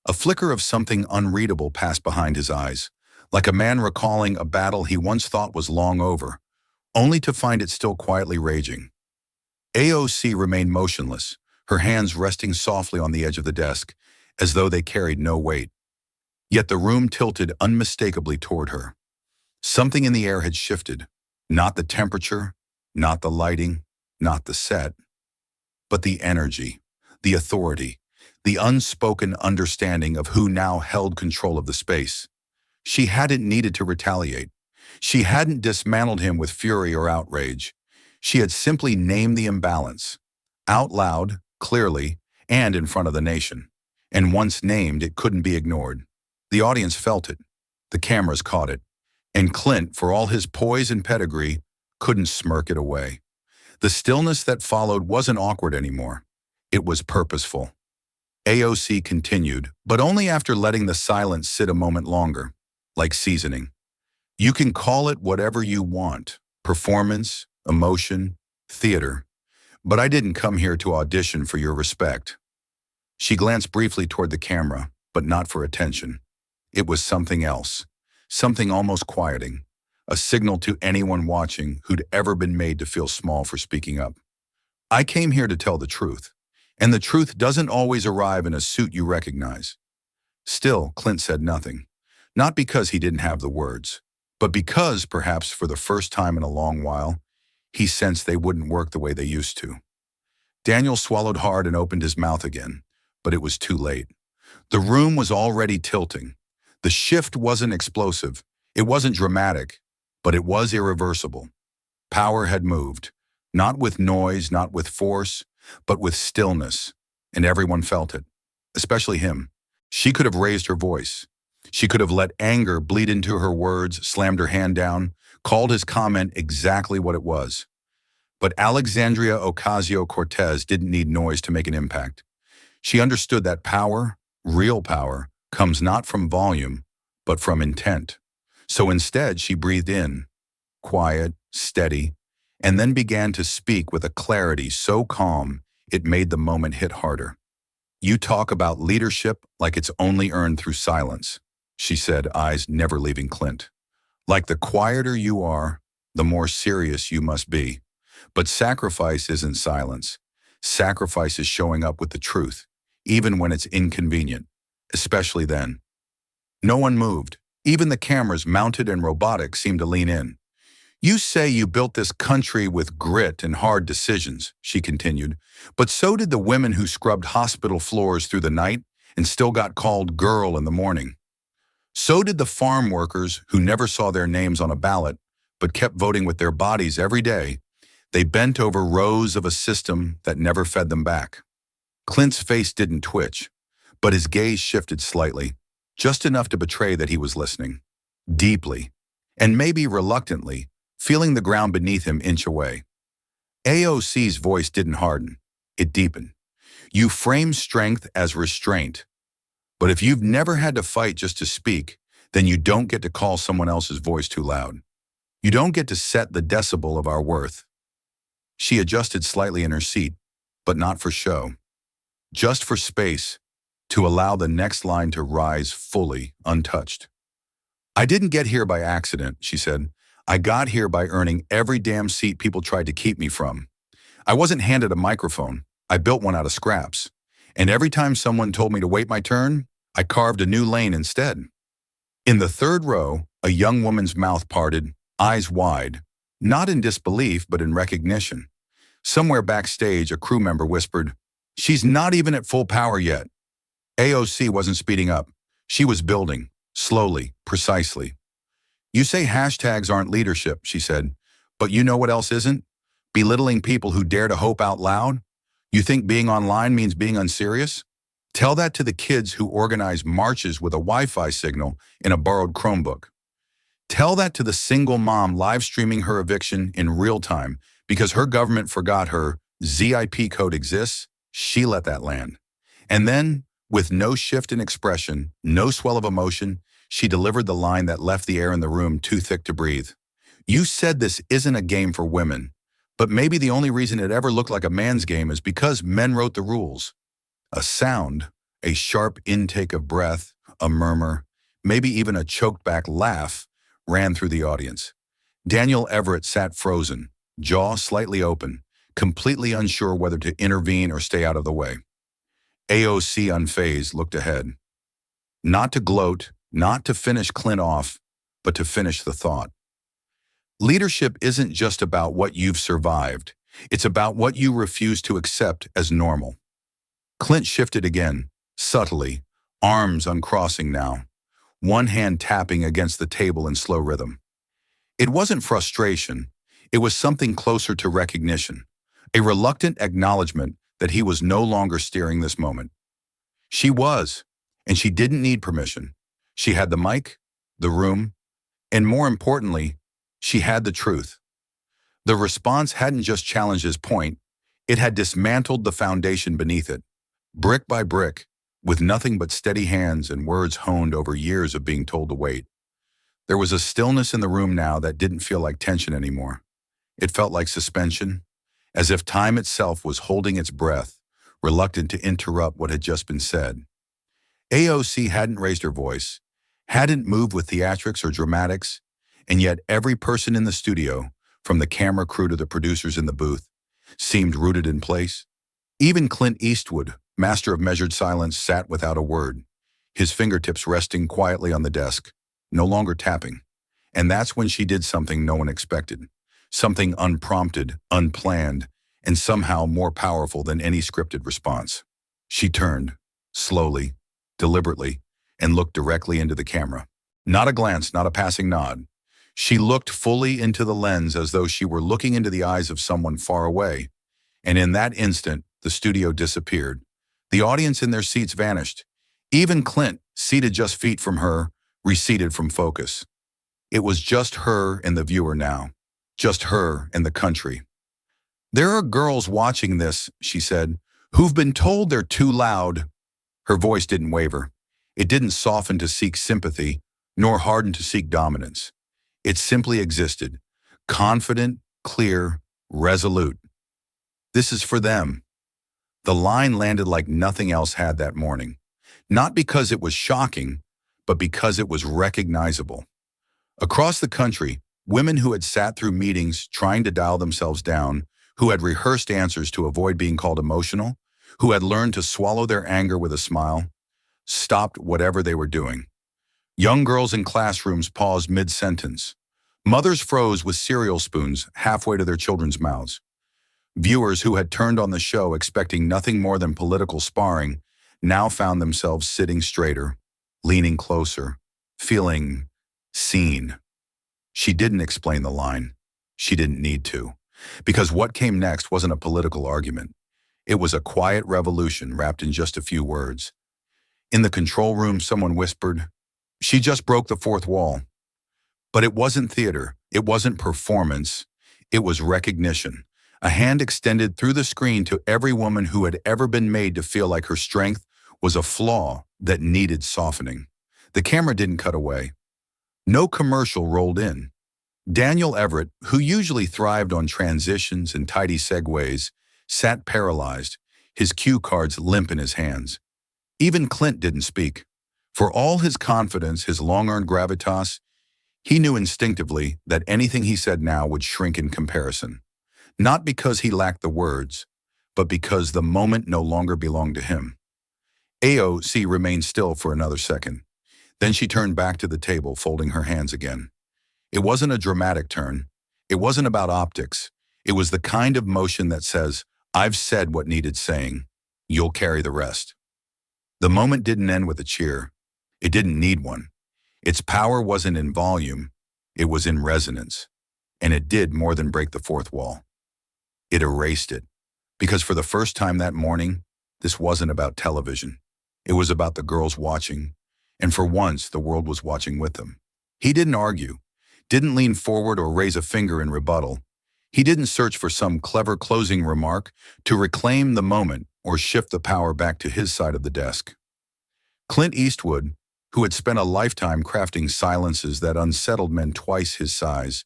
A flicker of something unreadable passed behind his eyes, like a man recalling a battle he once thought was long over, only to find it still quietly raging. AOC remained motionless, her hands resting softly on the edge of the desk, as though they carried no weight. Yet the room tilted unmistakably toward her. Something in the air had shifted, not the temperature, not the lighting, not the set, but the energy, the authority, the unspoken understanding of who now held control of the space. She hadn't needed to retaliate. She hadn't dismantled him with fury or outrage. She had simply named the imbalance, out loud, clearly, and in front of the nation. And once named, it couldn't be ignored. The audience felt it. The cameras caught it. And Clint, for all his poise and pedigree, couldn't smirk it away. The stillness that followed wasn't awkward anymore. It was purposeful. AOC continued, but only after letting the silence sit a moment longer, like seasoning. "You can call it whatever you want, performance, emotion, theater, but I didn't come here to audition for your respect." She glanced briefly toward the camera, but not for attention. It was something else, something almost quieting, a signal to anyone watching who'd ever been made to feel small for speaking up. "I came here to tell the truth, and the truth doesn't always arrive in a suit you recognize." Still, Clint said nothing, not because he didn't have the words, but because, perhaps for the first time in a long while, he sensed they wouldn't work the way they used to. Daniel swallowed hard and opened his mouth again, but it was too late. The room was already tilting. The shift wasn't explosive, it wasn't dramatic, but it was irreversible. Power had moved, not with noise, not with force, but with stillness, and everyone felt it, especially him. She could have raised her voice. She could have let anger bleed into her words, slammed her hand down, called his comment exactly what it was. But Alexandria Ocasio-Cortez didn't need noise to make an impact. She understood that power, real power, comes not from volume, but from intent. So instead, she breathed in, quiet, steady, and then began to speak with a clarity so calm it made the moment hit harder. "You talk about leadership like it's only earned through silence. she said, eyes never leaving Clint. Like the quieter you are, the more serious you must be. But sacrifice isn't silence. Sacrifice is showing up with the truth, even when it's inconvenient, especially then. No one moved. Even the cameras, mounted and robotic, seemed to lean in. You say you built this country with grit and hard decisions, she continued, but so did the women who scrubbed hospital floors through the night and still got called girl in the morning. So did the farm workers who never saw their names on a ballot but kept voting with their bodies every day. They bent over rows of a system that never fed them back. Clint's face didn't twitch, but his gaze shifted slightly, just enough to betray that he was listening. Deeply, and maybe reluctantly, feeling the ground beneath him inch away. AOC's voice didn't harden, it deepened. You frame strength as restraint, but if you've never had to fight just to speak, then you don't get to call someone else's voice too loud. You don't get to set the decibel of our worth. She adjusted slightly in her seat, but not for show. Just for space, to allow the next line to rise fully, untouched. I didn't get here by accident, she said. I got here by earning every damn seat people tried to keep me from. I wasn't handed a microphone. I built one out of scraps. And every time someone told me to wait my turn, I carved a new lane instead. In the third row, a young woman's mouth parted, eyes wide, not in disbelief but in recognition. Somewhere backstage, a crew member whispered, "She's not even at full power yet." AOC wasn't speeding up. She was building, slowly, precisely. You say hashtags aren't leadership, she said, but you know what else isn't? Belittling people who dare to hope out loud? You think being online means being unserious? Tell that to the kids who organize marches with a Wi-Fi signal in a borrowed Chromebook. Tell that to the single mom live streaming her eviction in real time because her government forgot her ZIP code exists. She let that land. And then, with no shift in expression, no swell of emotion, she delivered the line that left the air in the room too thick to breathe. You said this isn't a game for women, but maybe the only reason it ever looked like a man's game is because men wrote the rules. A sound, a sharp intake of breath, a murmur, maybe even a choked-back laugh, ran through the audience. Daniel Everett sat frozen, jaw slightly open, completely unsure whether to intervene or stay out of the way. AOC, unfazed, looked ahead. Not to gloat, not to finish Clint off, but to finish the thought. Leadership isn't just about what you've survived. It's about what you refuse to accept as normal. Clint shifted again, subtly, arms uncrossing now, one hand tapping against the table in slow rhythm. It wasn't frustration. It was something closer to recognition, a reluctant acknowledgement that he was no longer steering this moment. She was, and she didn't need permission. She had the mic, the room, and more importantly, she had the truth. The response hadn't just challenged his point, it had dismantled the foundation beneath it, brick by brick, with nothing but steady hands and words honed over years of being told to wait. There was a stillness in the room now that didn't feel like tension anymore. It felt like suspension, as if time itself was holding its breath, reluctant to interrupt what had just been said. AOC hadn't raised her voice, hadn't moved with theatrics or dramatics, and yet every person in the studio, from the camera crew to the producers in the booth, seemed rooted in place. Even Clint Eastwood, master of measured silence, sat without a word, his fingertips resting quietly on the desk, no longer tapping. And that's when she did something no one expected, something unprompted, unplanned, and somehow more powerful than any scripted response. She turned, slowly, deliberately, and looked directly into the camera. Not a glance, not a passing nod. She looked fully into the lens as though she were looking into the eyes of someone far away. And in that instant, the studio disappeared. The audience in their seats vanished. Even Clint, seated just feet from her, receded from focus. It was just her and the viewer now. Just her and the country. There are girls watching this, she said, who've been told they're too loud. Her voice didn't waver. It didn't soften to seek sympathy, nor harden to seek dominance. It simply existed, confident, clear, resolute. This is for them. The line landed like nothing else had that morning. Not because it was shocking, but because it was recognizable. Across the country, women who had sat through meetings trying to dial themselves down, who had rehearsed answers to avoid being called emotional, who had learned to swallow their anger with a smile, stopped whatever they were doing. Young girls in classrooms paused mid-sentence. Mothers froze with cereal spoons halfway to their children's mouths. Viewers who had turned on the show expecting nothing more than political sparring now found themselves sitting straighter, leaning closer, feeling seen. She didn't explain the line. She didn't need to, because what came next wasn't a political argument. It was a quiet revolution wrapped in just a few words. In the control room, someone whispered, "She just broke the fourth wall." But it wasn't theater. It wasn't performance. It was recognition. A hand extended through the screen to every woman who had ever been made to feel like her strength was a flaw that needed softening. The camera didn't cut away. No commercial rolled in. Daniel Everett, who usually thrived on transitions and tidy segues, sat paralyzed, his cue cards limp in his hands. Even Clint didn't speak. For all his confidence, his long-earned gravitas, he knew instinctively that anything he said now would shrink in comparison. Not because he lacked the words, but because the moment no longer belonged to him. AOC remained still for another second. Then she turned back to the table, folding her hands again. It wasn't a dramatic turn. It wasn't about optics. It was the kind of motion that says, "I've said what needed saying. You'll carry the rest." The moment didn't end with a cheer. It didn't need one. Its power wasn't in volume. It was in resonance. And it did more than break the fourth wall. It erased it. Because for the first time that morning, this wasn't about television. It was about the girls watching. And for once, the world was watching with them. He didn't argue, didn't lean forward or raise a finger in rebuttal. He didn't search for some clever closing remark to reclaim the moment or shift the power back to his side of the desk. Clint Eastwood, who had spent a lifetime crafting silences that unsettled men twice his size,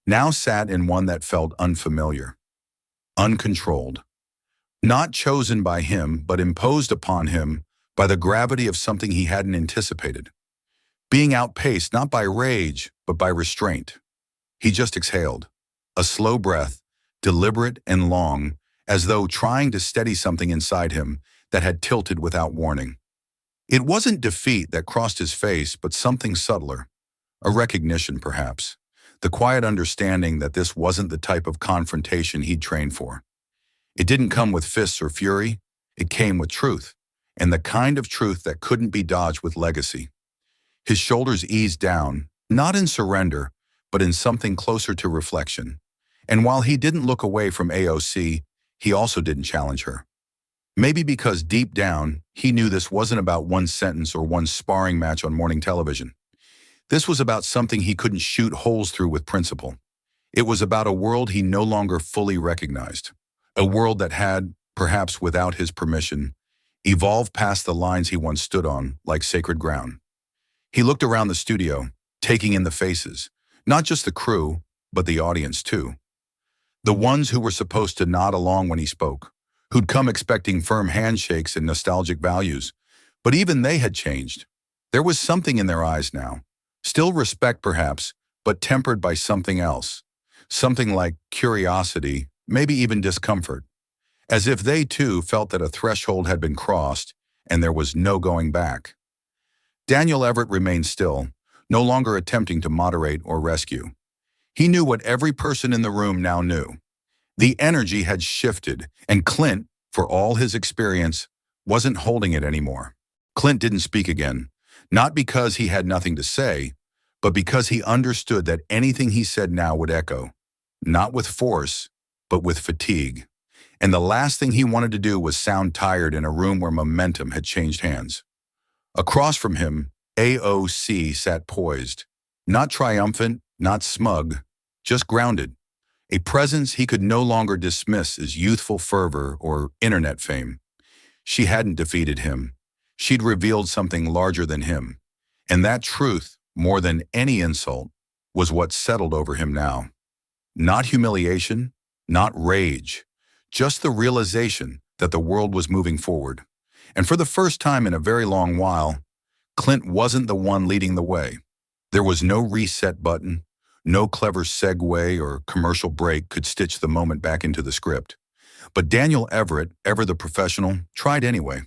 now sat in one that felt unfamiliar, uncontrolled. Not chosen by him, but imposed upon him by the gravity of something he hadn't anticipated. Being outpaced not by rage, but by restraint. He just exhaled, a slow breath, deliberate and long, as though trying to steady something inside him that had tilted without warning. It wasn't defeat that crossed his face, but something subtler, a recognition perhaps, the quiet understanding that this wasn't the type of confrontation he'd trained for. It didn't come with fists or fury, it came with truth, and the kind of truth that couldn't be dodged with legacy. His shoulders eased down, not in surrender, but in something closer to reflection. And while he didn't look away from AOC, he also didn't challenge her. Maybe because deep down, he knew this wasn't about one sentence or one sparring match on morning television. This was about something he couldn't shoot holes through with principle. It was about a world he no longer fully recognized. A world that had, perhaps without his permission, evolved past the lines he once stood on like sacred ground. He looked around the studio, taking in the faces, not just the crew, but the audience too. The ones who were supposed to nod along when he spoke, who'd come expecting firm handshakes and nostalgic values, but even they had changed. There was something in their eyes now, still respect perhaps, but tempered by something else, something like curiosity, maybe even discomfort, as if they too felt that a threshold had been crossed and there was no going back. Daniel Everett remained still, no longer attempting to moderate or rescue. He knew what every person in the room now knew. The energy had shifted, and Clint, for all his experience, wasn't holding it anymore. Clint didn't speak again, not because he had nothing to say, but because he understood that anything he said now would echo, not with force, but with fatigue. And the last thing he wanted to do was sound tired in a room where momentum had changed hands. Across from him, AOC sat poised, not triumphant, not smug, just grounded. A presence he could no longer dismiss as youthful fervor or internet fame. She hadn't defeated him. She'd revealed something larger than him. And that truth, more than any insult, was what settled over him now. Not humiliation, not rage, just the realization that the world was moving forward. And for the first time in a very long while, Clint wasn't the one leading the way. There was no reset button, no clever segue or commercial break could stitch the moment back into the script. But Daniel Everett, ever the professional, tried anyway.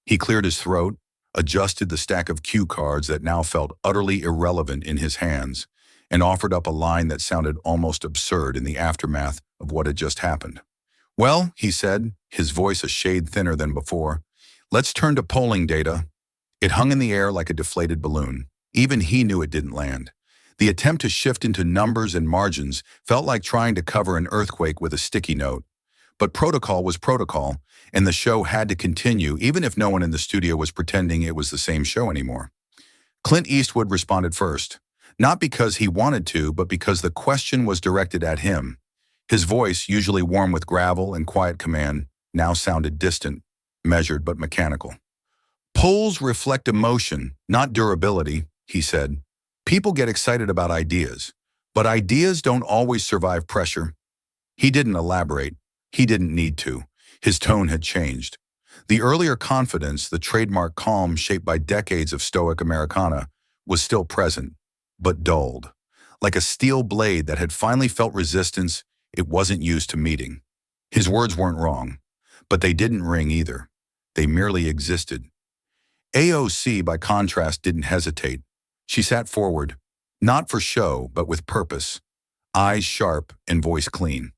He cleared his throat, adjusted the stack of cue cards that now felt utterly irrelevant in his hands, and offered up a line that sounded almost absurd in the aftermath of what had just happened. "Well," he said, his voice a shade thinner than before, "let's turn to polling data." It hung in the air like a deflated balloon. Even he knew it didn't land. The attempt to shift into numbers and margins felt like trying to cover an earthquake with a sticky note. But protocol was protocol, and the show had to continue even if no one in the studio was pretending it was the same show anymore. Clint Eastwood responded first, not because he wanted to, but because the question was directed at him. His voice, usually warm with gravel and quiet command, now sounded distant, measured but mechanical. "Polls reflect emotion, not durability," he said. "People get excited about ideas, but ideas don't always survive pressure." He didn't elaborate. He didn't need to. His tone had changed. The earlier confidence, the trademark calm shaped by decades of stoic Americana, was still present, but dulled. Like a steel blade that had finally felt resistance it wasn't used to meeting. His words weren't wrong, but they didn't ring either. They merely existed. AOC, by contrast, didn't hesitate. She sat forward, not for show, but with purpose, eyes sharp and voice clean.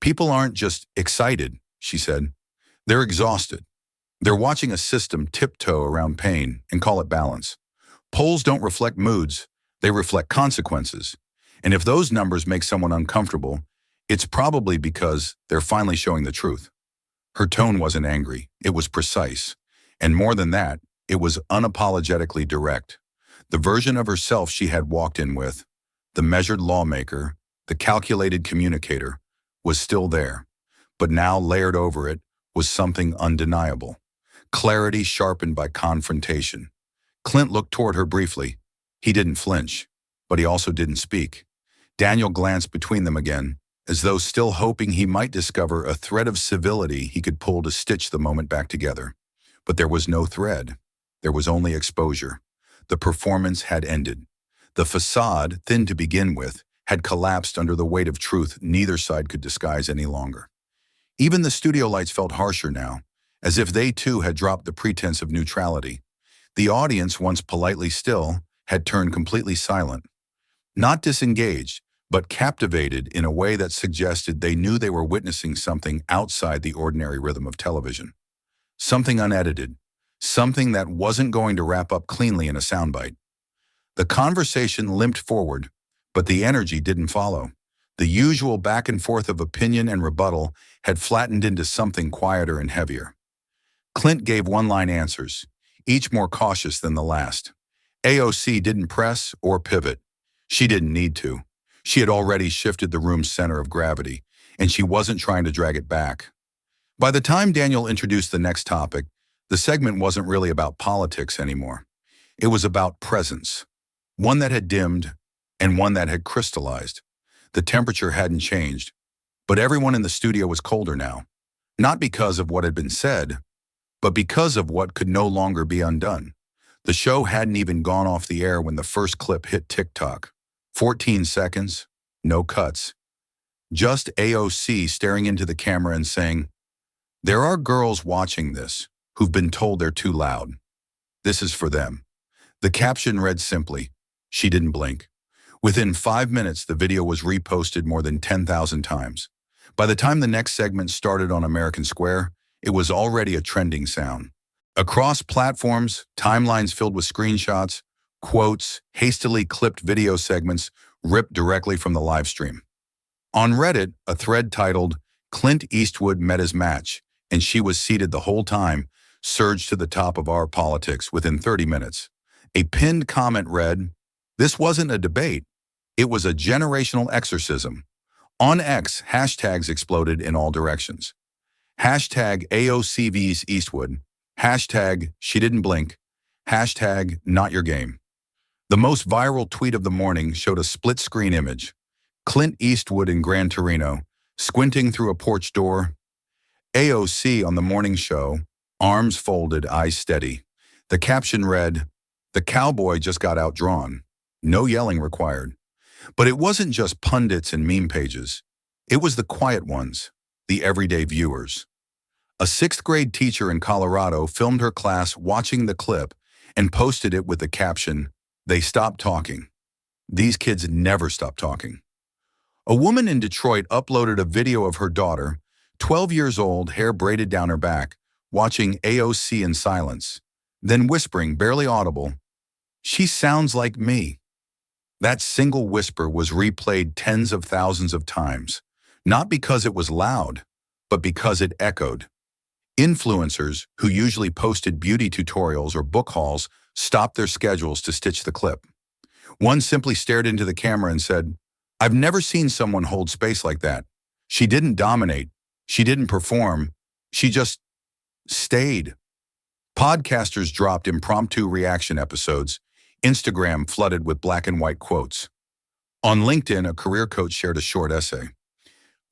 "People aren't just excited," she said. "They're exhausted. They're watching a system tiptoe around pain and call it balance. Polls don't reflect moods, they reflect consequences. And if those numbers make someone uncomfortable, it's probably because they're finally showing the truth." Her tone wasn't angry, it was precise. And more than that, it was unapologetically direct. The version of herself she had walked in with, the measured lawmaker, the calculated communicator, was still there. But now layered over it was something undeniable. Clarity sharpened by confrontation. Clint looked toward her briefly. He didn't flinch, but he also didn't speak. Daniel glanced between them again, as though still hoping he might discover a thread of civility he could pull to stitch the moment back together. But there was no thread. There was only exposure. The performance had ended. The facade, thin to begin with, had collapsed under the weight of truth neither side could disguise any longer. Even the studio lights felt harsher now, as if they too had dropped the pretense of neutrality. The audience, once politely still, had turned completely silent. Not disengaged, but captivated in a way that suggested they knew they were witnessing something outside the ordinary rhythm of television. Something unedited, something that wasn't going to wrap up cleanly in a soundbite. The conversation limped forward, but the energy didn't follow. The usual back and forth of opinion and rebuttal had flattened into something quieter and heavier. Clint gave one-line answers, each more cautious than the last. AOC didn't press or pivot. She didn't need to. She had already shifted the room's center of gravity, and she wasn't trying to drag it back. By the time Daniel introduced the next topic, the segment wasn't really about politics anymore. It was about presence, one that had dimmed and one that had crystallized. The temperature hadn't changed, but everyone in the studio was colder now, not because of what had been said, but because of what could no longer be undone. The show hadn't even gone off the air when the first clip hit TikTok. 14 seconds, no cuts. Just AOC staring into the camera and saying, "There are girls watching this who've been told they're too loud. This is for them." The caption read simply, "She didn't blink." Within 5 minutes, the video was reposted more than 10,000 times. By the time the next segment started on American Square, it was already a trending sound. Across platforms, timelines filled with screenshots, quotes, hastily clipped video segments ripped directly from the live stream. On Reddit, a thread titled, "Clint Eastwood met his match, and she was seated the whole time," surged to the top of our politics within 30 minutes. A pinned comment read, "This wasn't a debate. It was a generational exorcism." On X, hashtags exploded in all directions. Hashtag AOCV's Eastwood. Hashtag she didn't blink. Hashtag not your game. The most viral tweet of the morning showed a split-screen image. Clint Eastwood in Gran Torino, squinting through a porch door. AOC on the morning show, arms folded, eyes steady. The caption read, The cowboy just got outdrawn. No yelling required. But it wasn't just pundits and meme pages. It was the quiet ones, the everyday viewers. A sixth-grade teacher in Colorado filmed her class watching the clip and posted it with the caption, "They stopped talking." These kids never stop talking. A woman in Detroit uploaded a video of her daughter, 12 years old, hair braided down her back, watching AOC in silence, then whispering, barely audible, "She sounds like me." That single whisper was replayed tens of thousands of times, not because it was loud, but because it echoed. Influencers, who usually posted beauty tutorials or book hauls, stopped their schedules to stitch the clip. One simply stared into the camera and said, "I've never seen someone hold space like that. She didn't dominate. She didn't perform. She just stayed." Podcasters dropped impromptu reaction episodes. Instagram flooded with black and white quotes. On LinkedIn, a career coach shared a short essay.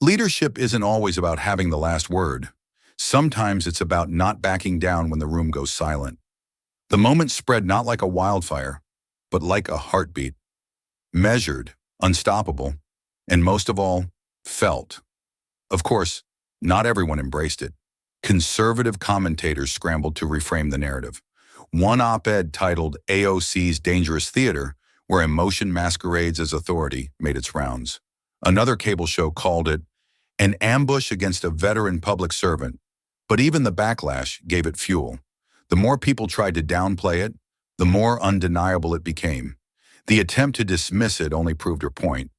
Leadership isn't always about having the last word. Sometimes it's about not backing down when the room goes silent. The moment spread not like a wildfire, but like a heartbeat. Measured, unstoppable, and most of all, felt. Of course, not everyone embraced it. Conservative commentators scrambled to reframe the narrative. One op-ed titled "AOC's Dangerous Theater," where emotion masquerades as authority, made its rounds. Another cable show called it an ambush against a veteran public servant, but even the backlash gave it fuel. The more people tried to downplay it, the more undeniable it became. The attempt to dismiss it only proved her point,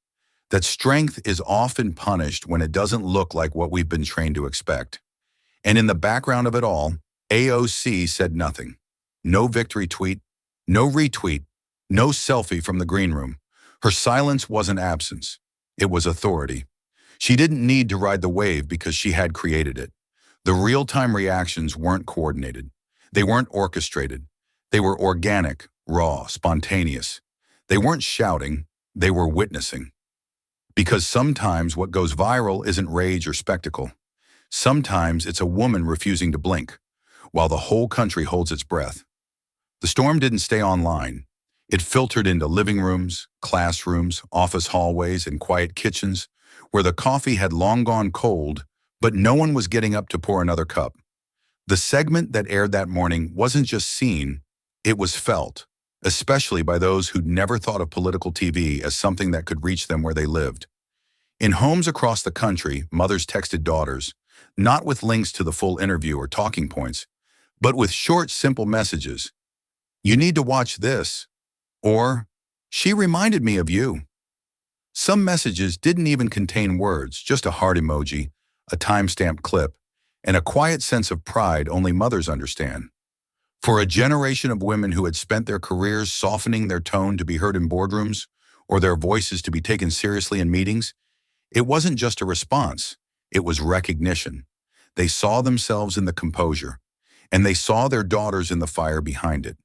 that strength is often punished when it doesn't look like what we've been trained to expect. And in the background of it all, AOC said nothing. No victory tweet, no retweet, no selfie from the green room. Her silence wasn't absence. It was authority. She didn't need to ride the wave because she had created it. The real-time reactions weren't coordinated. They weren't orchestrated. They were organic, raw, spontaneous. They weren't shouting. They were witnessing. Because sometimes what goes viral isn't rage or spectacle. Sometimes it's a woman refusing to blink, while the whole country holds its breath. The storm didn't stay online. It filtered into living rooms, classrooms, office hallways, and quiet kitchens, where the coffee had long gone cold, but no one was getting up to pour another cup. The segment that aired that morning wasn't just seen, it was felt, especially by those who'd never thought of political TV as something that could reach them where they lived. In homes across the country, mothers texted daughters, not with links to the full interview or talking points, but with short, simple messages. "You need to watch this," or "She reminded me of you." Some messages didn't even contain words, just a heart emoji, a time-stamped clip, and a quiet sense of pride only mothers understand. For a generation of women who had spent their careers softening their tone to be heard in boardrooms or their voices to be taken seriously in meetings, it wasn't just a response, it was recognition. They saw themselves in the composure, and they saw their daughters in the fire behind it.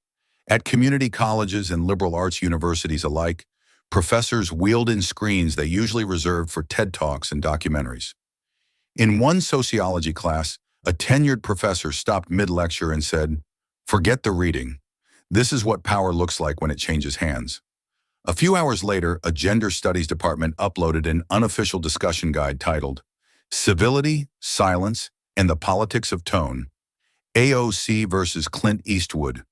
At community colleges and liberal arts universities alike, professors wheeled in screens they usually reserved for TED Talks and documentaries. In one sociology class, a tenured professor stopped mid-lecture and said, "Forget the reading. This is what power looks like when it changes hands." A few hours later, a gender studies department uploaded an unofficial discussion guide titled "Civility, Silence, and the Politics of Tone, AOC versus Clint Eastwood."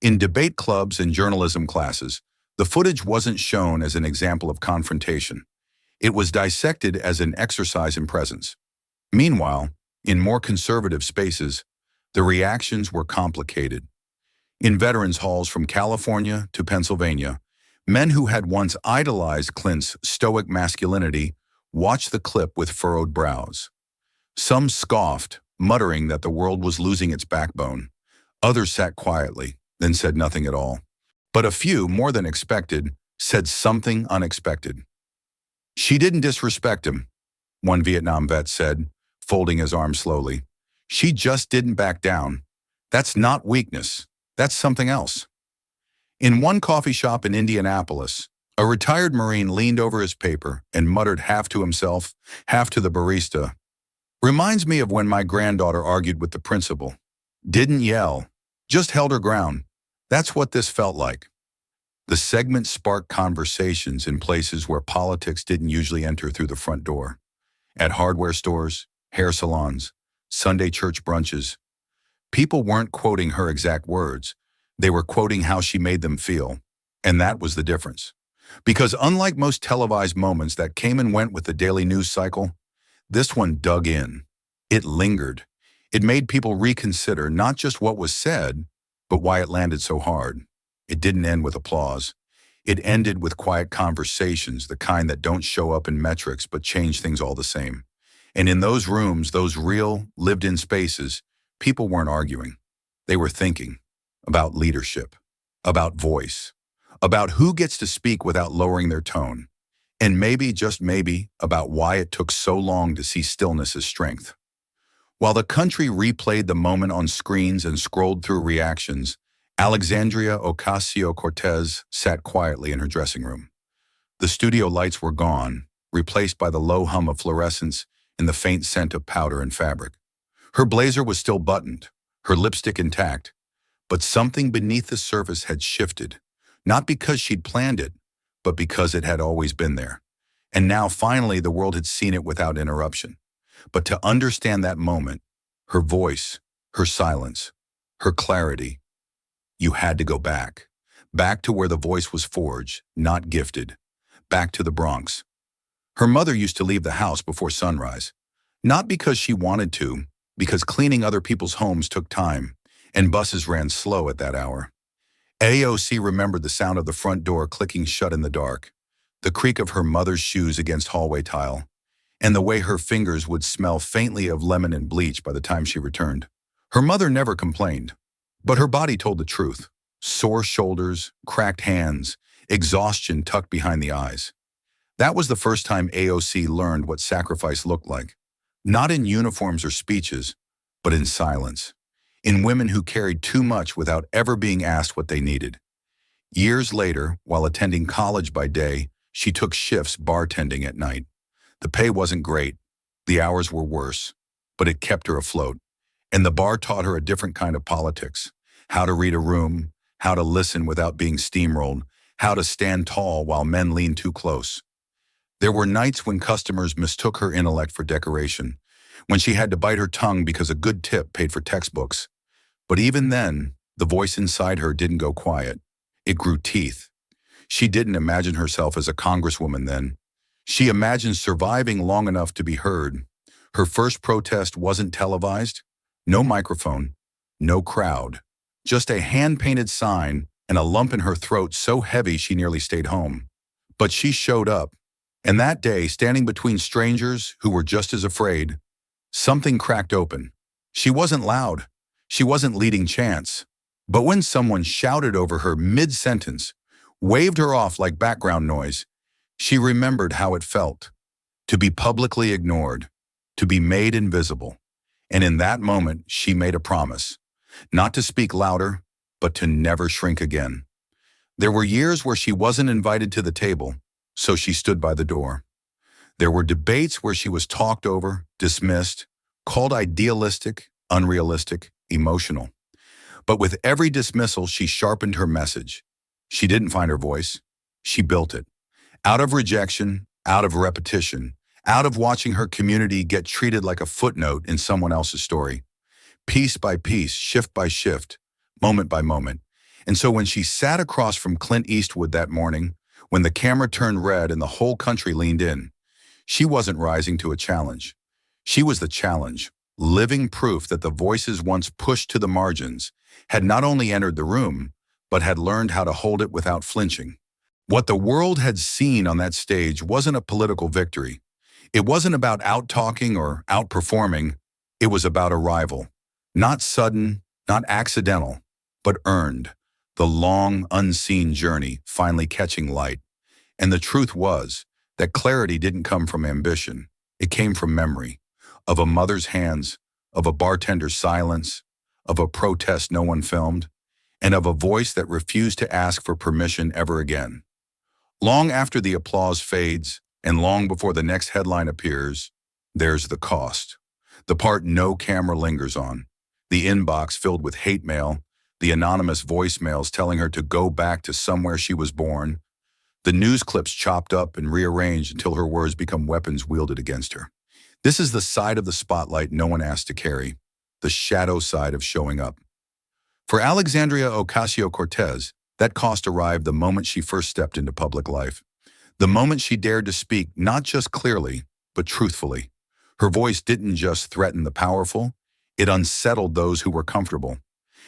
In debate clubs and journalism classes, the footage wasn't shown as an example of confrontation. It was dissected as an exercise in presence. Meanwhile, in more conservative spaces, the reactions were complicated. In veterans' halls from California to Pennsylvania, men who had once idolized Clint's stoic masculinity watched the clip with furrowed brows. Some scoffed, muttering that the world was losing its backbone. Others sat quietly, then said nothing at all. But a few, more than expected, said something unexpected. "She didn't disrespect him," one Vietnam vet said, folding his arms slowly. "She just didn't back down. That's not weakness. That's something else." In one coffee shop in Indianapolis, a retired Marine leaned over his paper and muttered half to himself, half to the barista, "Reminds me of when my granddaughter argued with the principal. Didn't yell, just held her ground. That's what this felt like. The segment sparked conversations in places where politics didn't usually enter through the front door. At hardware stores, hair salons, Sunday church brunches, people weren't quoting her exact words. They were quoting how she made them feel. And that was the difference. Because unlike most televised moments that came and went with the daily news cycle, this one dug in. It lingered. It made people reconsider not just what was said, but why it landed so hard. It didn't end with applause. It ended with quiet conversations, the kind that don't show up in metrics but change things all the same. And in those rooms, those real, lived-in spaces, people weren't arguing. They were thinking about leadership, about voice, about who gets to speak without lowering their tone, and maybe, just maybe, about why it took so long to see stillness as strength. While the country replayed the moment on screens and scrolled through reactions, Alexandria Ocasio-Cortez sat quietly in her dressing room. The studio lights were gone, replaced by the low hum of fluorescence and the faint scent of powder and fabric. Her blazer was still buttoned, her lipstick intact, but something beneath the surface had shifted, not because she'd planned it, but because it had always been there. And now finally the world had seen it without interruption. But to understand that moment, her voice, her silence, her clarity, you had to go back. Back to where the voice was forged, not gifted. Back to the Bronx. Her mother used to leave the house before sunrise. Not because she wanted to, because cleaning other people's homes took time, and buses ran slow at that hour. AOC remembered the sound of the front door clicking shut in the dark, the creak of her mother's shoes against hallway tile, and the way her fingers would smell faintly of lemon and bleach by the time she returned. Her mother never complained, but her body told the truth. Sore shoulders, cracked hands, exhaustion tucked behind the eyes. That was the first time AOC learned what sacrifice looked like. Not in uniforms or speeches, but in silence. In women who carried too much without ever being asked what they needed. Years later, while attending college by day, she took shifts bartending at night. The pay wasn't great, the hours were worse, but it kept her afloat. And the bar taught her a different kind of politics. How to read a room, how to listen without being steamrolled, how to stand tall while men lean too close. There were nights when customers mistook her intellect for decoration, when she had to bite her tongue because a good tip paid for textbooks. But even then, the voice inside her didn't go quiet. It grew teeth. She didn't imagine herself as a congresswoman then. She imagined surviving long enough to be heard. Her first protest wasn't televised. No microphone, no crowd. Just a hand-painted sign and a lump in her throat so heavy she nearly stayed home. But she showed up. And that day, standing between strangers who were just as afraid, something cracked open. She wasn't loud. She wasn't leading chants. But when someone shouted over her mid-sentence, waved her off like background noise, she remembered how it felt. To be publicly ignored. To be made invisible. And in that moment, she made a promise. Not to speak louder, but to never shrink again. There were years where she wasn't invited to the table, so she stood by the door. There were debates where she was talked over, dismissed, called idealistic, unrealistic, emotional. But with every dismissal, she sharpened her message. She didn't find her voice. She built it. Out of rejection, out of repetition, out of watching her community get treated like a footnote in someone else's story. Piece by piece, shift by shift, moment by moment. And so when she sat across from Clint Eastwood that morning, when the camera turned red and the whole country leaned in, she wasn't rising to a challenge. She was the challenge, living proof that the voices once pushed to the margins had not only entered the room, but had learned how to hold it without flinching. What the world had seen on that stage wasn't a political victory. It wasn't about out-talking or outperforming. It was about arrival. Not sudden, not accidental, but earned. The long, unseen journey finally catching light. And the truth was that clarity didn't come from ambition. It came from memory, of a mother's hands, of a bartender's silence, of a protest no one filmed, and of a voice that refused to ask for permission ever again. Long after the applause fades, and long before the next headline appears, there's the cost. The part no camera lingers on. The inbox filled with hate mail, the anonymous voicemails telling her to go back to somewhere she was born, the news clips chopped up and rearranged until her words become weapons wielded against her. This is the side of the spotlight no one asked to carry, the shadow side of showing up. For Alexandria Ocasio-Cortez, that cost arrived the moment she first stepped into public life. The moment she dared to speak not just clearly, but truthfully. Her voice didn't just threaten the powerful, it unsettled those who were comfortable.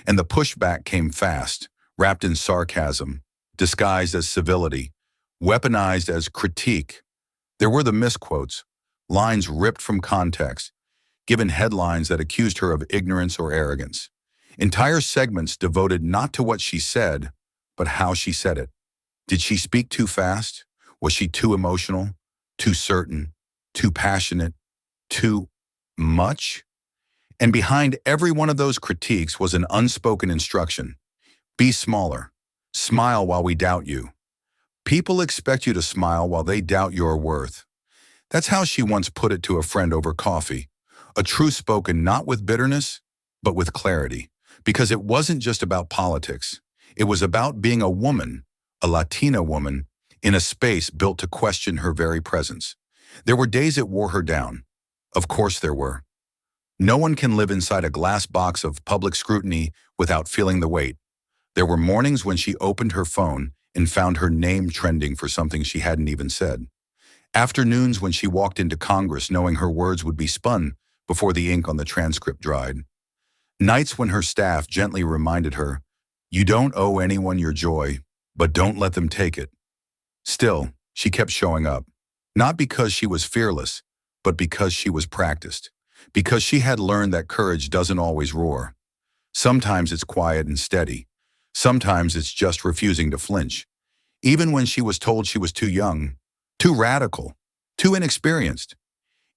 And the pushback came fast, wrapped in sarcasm, disguised as civility, weaponized as critique. There were the misquotes, lines ripped from context, given headlines that accused her of ignorance or arrogance. Entire segments devoted not to what she said, but how she said it. Did she speak too fast? Was she too emotional, too certain, too passionate, too much? And behind every one of those critiques was an unspoken instruction. Be smaller. Smile while we doubt you. People expect you to smile while they doubt your worth. That's how she once put it to a friend over coffee. A truth spoken not with bitterness, but with clarity. Because it wasn't just about politics. It was about being a woman, a Latina woman, in a space built to question her very presence. There were days it wore her down. Of course there were. No one can live inside a glass box of public scrutiny without feeling the weight. There were mornings when she opened her phone and found her name trending for something she hadn't even said. Afternoons when she walked into Congress knowing her words would be spun before the ink on the transcript dried. Nights when her staff gently reminded her, "You don't owe anyone your joy, but don't let them take it." Still, she kept showing up. Not because she was fearless, but because she was practiced. Because she had learned that courage doesn't always roar. Sometimes it's quiet and steady. Sometimes it's just refusing to flinch. Even when she was told she was too young, too radical, too inexperienced.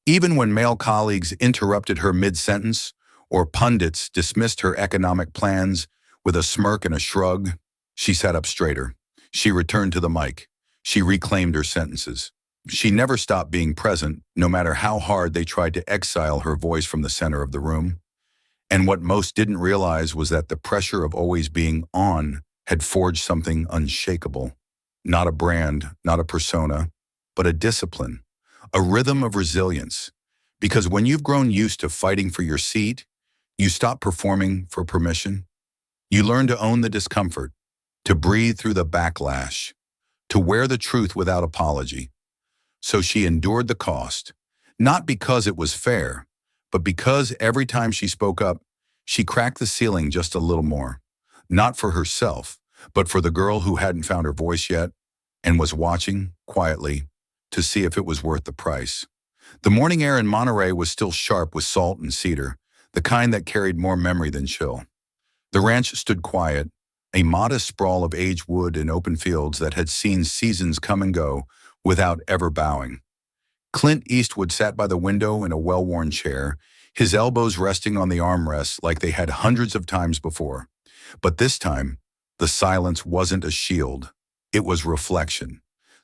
Even when male colleagues interrupted her mid-sentence or pundits dismissed her economic plans with a smirk and a shrug, she sat up straighter. She returned to the mic. She reclaimed her sentences. She never stopped being present, no matter how hard they tried to exile her voice from the center of the room. And what most didn't realize was that the pressure of always being on had forged something unshakable. Not a brand, not a persona, but a discipline, a rhythm of resilience. Because when you've grown used to fighting for your seat, you stop performing for permission. You learn to own the discomfort, to breathe through the backlash, to wear the truth without apology. So she endured the cost, not because it was fair, but because every time she spoke up, she cracked the ceiling just a little more. Not for herself, but for the girl who hadn't found her voice yet and was watching, quietly, to see if it was worth the price. The morning air in Monterey was still sharp with salt and cedar, the kind that carried more memory than chill. The ranch stood quiet, a modest sprawl of aged wood and open fields that had seen seasons come and go without ever bowing. Clint Eastwood sat by the window in a well-worn chair, his elbows resting on the armrests like they had hundreds of times before. But this time, the silence wasn't a shield. It was reflection.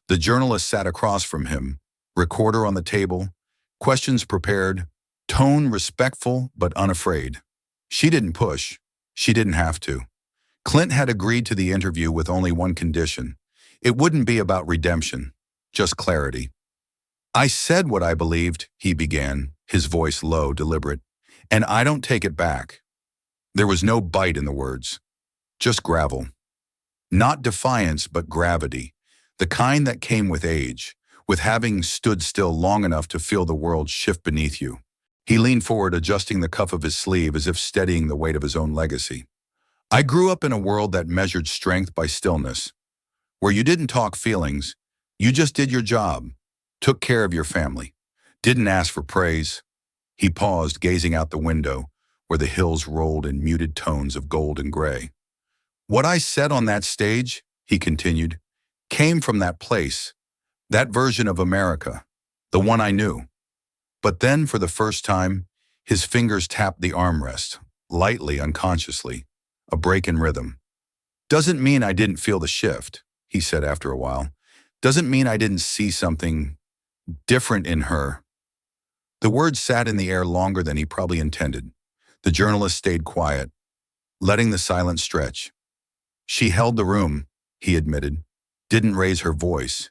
The journalist sat across from him, recorder on the table, questions prepared, tone respectful but unafraid. She didn't push. She didn't have to. Clint had agreed to the interview with only one condition. It wouldn't be about redemption, just clarity. "I said what I believed," he began, his voice low, deliberate, "and I don't take it back." There was no bite in the words, just gravel. Not defiance, but gravity, the kind that came with age, with having stood still long enough to feel the world shift beneath you. He leaned forward, adjusting the cuff of his sleeve as if steadying the weight of his own legacy. "I grew up in a world that measured strength by stillness, where you didn't talk feelings, you just did your job, took care of your family, didn't ask for praise." He paused, gazing out the window, where the hills rolled in muted tones of gold and gray. "What I said on that stage," he continued, "came from that place, that version of America, the one I knew." But then, for the first time, his fingers tapped the armrest, lightly, unconsciously, a break in rhythm. "Doesn't mean I didn't feel the shift," he said after a while. "Doesn't mean I didn't see something different in her." The words sat in the air longer than he probably intended. The journalist stayed quiet. letting the silence stretch. She held the room, he admitted, didn't raise her voice,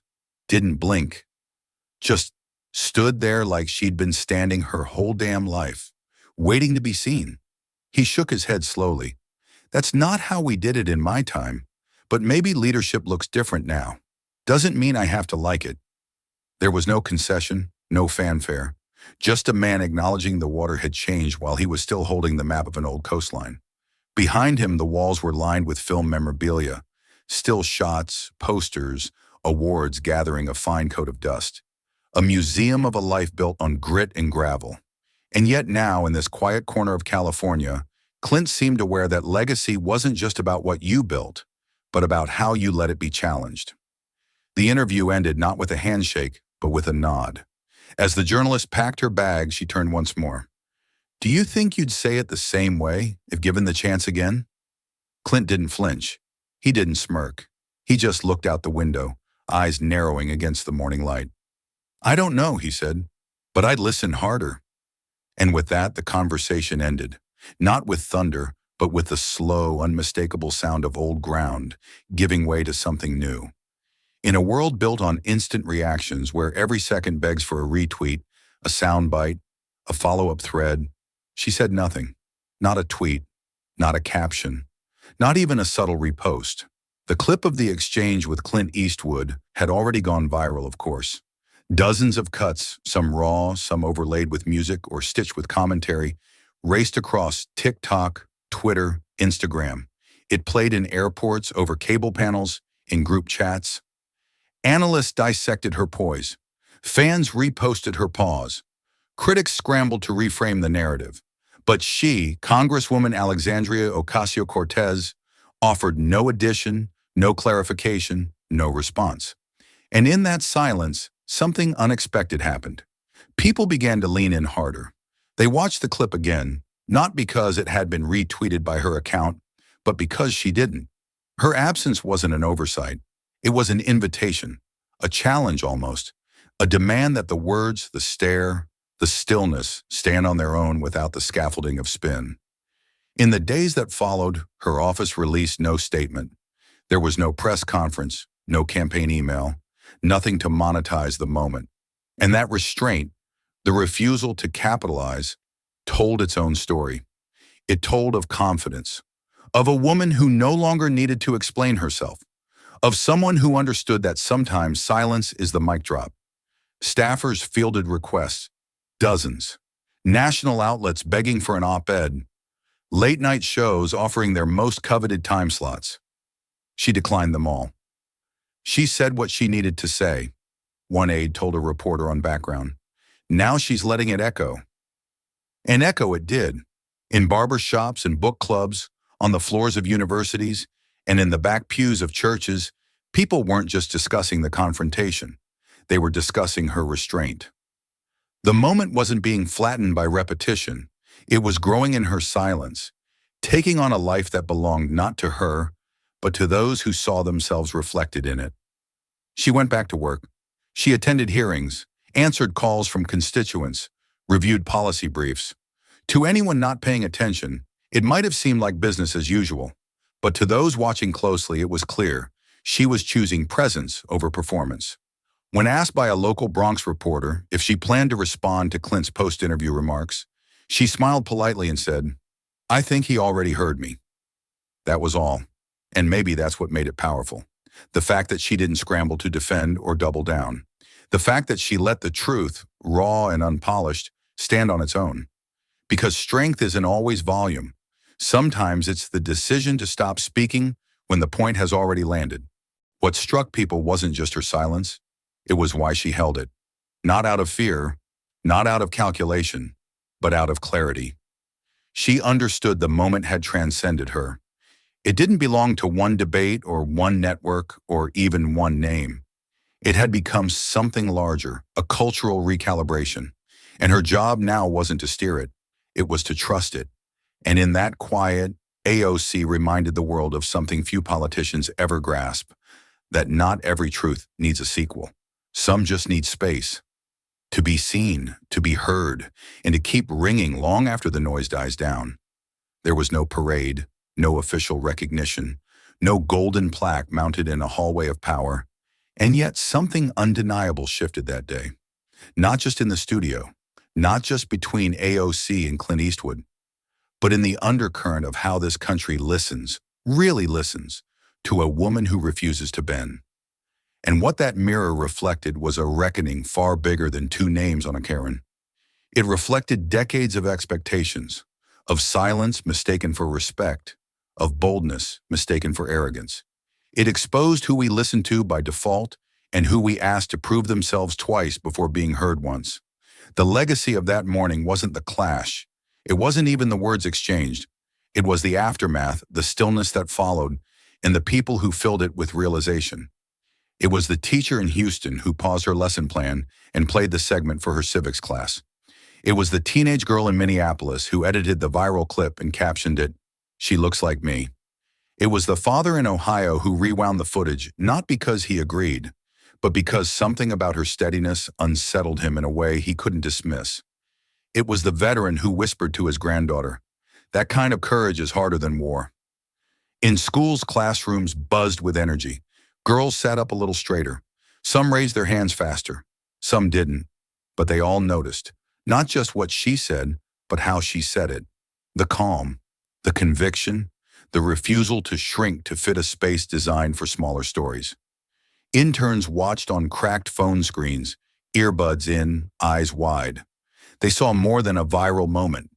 didn't blink, just stood there like she'd been standing her whole damn life, waiting to be seen. He shook his head slowly. That's not how we did it in my time, but maybe leadership looks different now. Doesn't mean I have to like it. There was no concession, no fanfare, just a man acknowledging the water had changed while he was still holding the map of an old coastline. Behind him, the walls were lined with film memorabilia, still shots, posters, awards gathering a fine coat of dust. A museum of a life built on grit and gravel. And yet now, in this quiet corner of California, Clint seemed aware that legacy wasn't just about what you built, but about how you let it be challenged. The interview ended not with a handshake, but with a nod. As the journalist packed her bag, she turned once more. Do you think you'd say it the same way if given the chance again? Clint didn't flinch. He didn't smirk. He just looked out the window, eyes narrowing against the morning light. I don't know, he said, but I'd listen harder. And with that, the conversation ended, not with thunder, but with the slow, unmistakable sound of old ground giving way to something new. In a world built on instant reactions where every second begs for a retweet, a soundbite, a follow-up thread, she said nothing. Not a tweet, not a caption, not even a subtle repost. The clip of the exchange with Clint Eastwood had already gone viral, of course. Dozens of cuts, some raw, some overlaid with music or stitched with commentary, raced across TikTok, Twitter, Instagram. It played in airports, over cable panels, in group chats. Analysts dissected her poise. Fans reposted her pause. Critics scrambled to reframe the narrative. But she, Congresswoman Alexandria Ocasio-Cortez, offered no addition, no clarification, no response. And in that silence, something unexpected happened. People began to lean in harder. They watched the clip again, not because it had been retweeted by her account, but because she didn't. Her absence wasn't an oversight. It was an invitation, a challenge almost, a demand that the words, the stare, the stillness stand on their own without the scaffolding of spin. In the days that followed, her office released no statement. There was no press conference, no campaign email, nothing to monetize the moment. And that restraint, the refusal to capitalize, told its own story. It told of confidence, of a woman who no longer needed to explain herself, of someone who understood that sometimes silence is the mic drop. Staffers fielded requests, dozens. National outlets begging for an op-ed. Late-night shows offering their most coveted time slots. She declined them all. She said what she needed to say, one aide told a reporter on background. Now she's letting it echo. And echo it did. In barber shops and book clubs, on the floors of universities, and in the back pews of churches, people weren't just discussing the confrontation. They were discussing her restraint. The moment wasn't being flattened by repetition. It was growing in her silence, taking on a life that belonged not to her, but to those who saw themselves reflected in it. She went back to work. She attended hearings, answered calls from constituents, reviewed policy briefs. To anyone not paying attention, it might have seemed like business as usual, but to those watching closely, it was clear she was choosing presence over performance. When asked by a local Bronx reporter if she planned to respond to Clint's post-interview remarks, she smiled politely and said, "I think he already heard me." That was all. And maybe that's what made it powerful. The fact that she didn't scramble to defend or double down. The fact that she let the truth, raw and unpolished, stand on its own. Because strength isn't always volume. Sometimes it's the decision to stop speaking when the point has already landed. What struck people wasn't just her silence. It was why she held it. Not out of fear, not out of calculation, but out of clarity. She understood the moment had transcended her. It didn't belong to one debate or one network or even one name. It had become something larger, a cultural recalibration. And her job now wasn't to steer it. It was to trust it. And in that quiet, AOC reminded the world of something few politicians ever grasp, that not every truth needs a sequel. Some just need space. To be seen, to be heard, and to keep ringing long after the noise dies down. There was no parade, no official recognition, no golden plaque mounted in a hallway of power. And yet something undeniable shifted that day. Not just in the studio, not just between AOC and Clint Eastwood, but in the undercurrent of how this country listens, really listens, to a woman who refuses to bend. And what that mirror reflected was a reckoning far bigger than two names on a Karen. It reflected decades of expectations, of silence mistaken for respect, of boldness mistaken for arrogance. It exposed who we listen to by default and who we asked to prove themselves twice before being heard once. The legacy of that morning wasn't the clash. It wasn't even the words exchanged. It was the aftermath, the stillness that followed, and the people who filled it with realization. It was the teacher in Houston who paused her lesson plan and played the segment for her civics class. It was the teenage girl in Minneapolis who edited the viral clip and captioned it, "She looks like me." It was the father in Ohio who rewound the footage, not because he agreed, but because something about her steadiness unsettled him in a way he couldn't dismiss. It was the veteran who whispered to his granddaughter, "That kind of courage is harder than war." In schools, classrooms buzzed with energy. Girls sat up a little straighter. Some raised their hands faster. Some didn't. But they all noticed, not just what she said, but how she said it. The calm, the conviction, the refusal to shrink to fit a space designed for smaller stories. Interns watched on cracked phone screens, earbuds in, eyes wide. They saw more than a viral moment.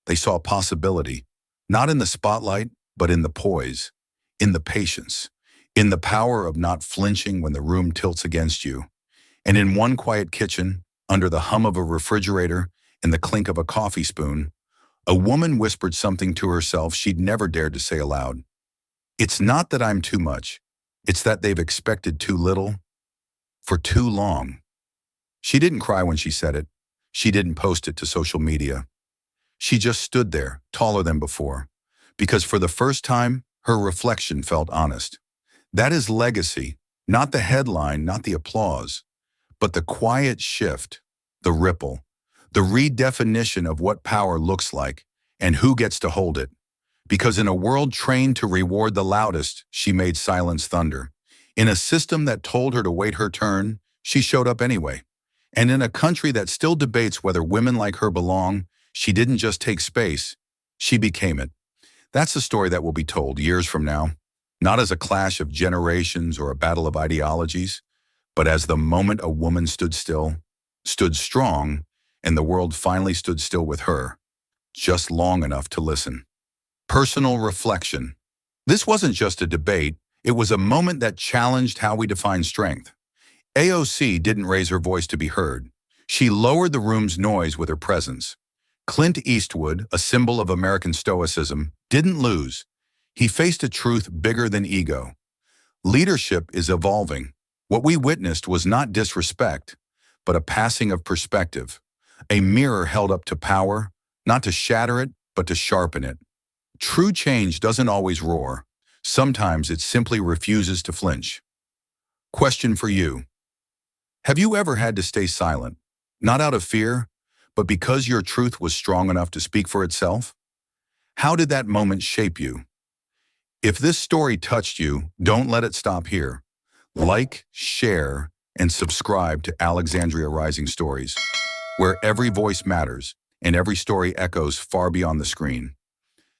They saw possibility, not in the spotlight, but in the poise, in the patience, in the power of not flinching when the room tilts against you. And in one quiet kitchen, under the hum of a refrigerator and the clink of a coffee spoon, a woman whispered something to herself she'd never dared to say aloud. "It's not that I'm too much. It's that they've expected too little for too long." She didn't cry when she said it. She didn't post it to social media. She just stood there, taller than before, because for the first time, her reflection felt honest. That is legacy, not the headline, not the applause, but the quiet shift, the ripple, the redefinition of what power looks like and who gets to hold it. Because in a world trained to reward the loudest, she made silence thunder. In a system that told her to wait her turn, she showed up anyway. And in a country that still debates whether women like her belong, she didn't just take space, she became it. That's a story that will be told years from now, not as a clash of generations or a battle of ideologies, but as the moment a woman stood still, stood strong, and the world finally stood still with her, just long enough to listen. Personal reflection. This wasn't just a debate, it was a moment that challenged how we define strength. AOC didn't raise her voice to be heard. She lowered the room's noise with her presence. Clint Eastwood, a symbol of American stoicism, didn't lose. He faced a truth bigger than ego. Leadership is evolving. What we witnessed was not disrespect, but a passing of perspective. A mirror held up to power, not to shatter it, but to sharpen it. True change doesn't always roar. Sometimes it simply refuses to flinch. Question for you. Have you ever had to stay silent, not out of fear, but because your truth was strong enough to speak for itself? How did that moment shape you? If this story touched you, don't let it stop here. Like, share, and subscribe to Alexandria Rising Stories, where every voice matters and every story echoes far beyond the screen.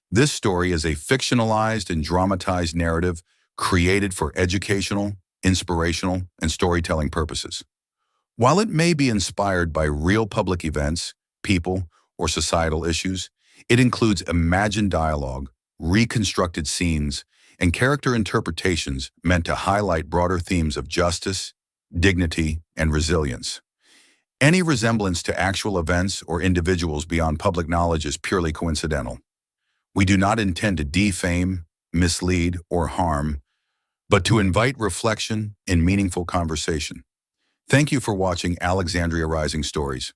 This story is a fictionalized and dramatized narrative created for educational, inspirational, and storytelling purposes. While it may be inspired by real public events, people, or societal issues, it includes imagined dialogue, reconstructed scenes, and character interpretations meant to highlight broader themes of justice, dignity, and resilience. Any resemblance to actual events or individuals beyond public knowledge is purely coincidental. We do not intend to defame, mislead, or harm, but to invite reflection and meaningful conversation. Thank you for watching Alexandria Rising Stories.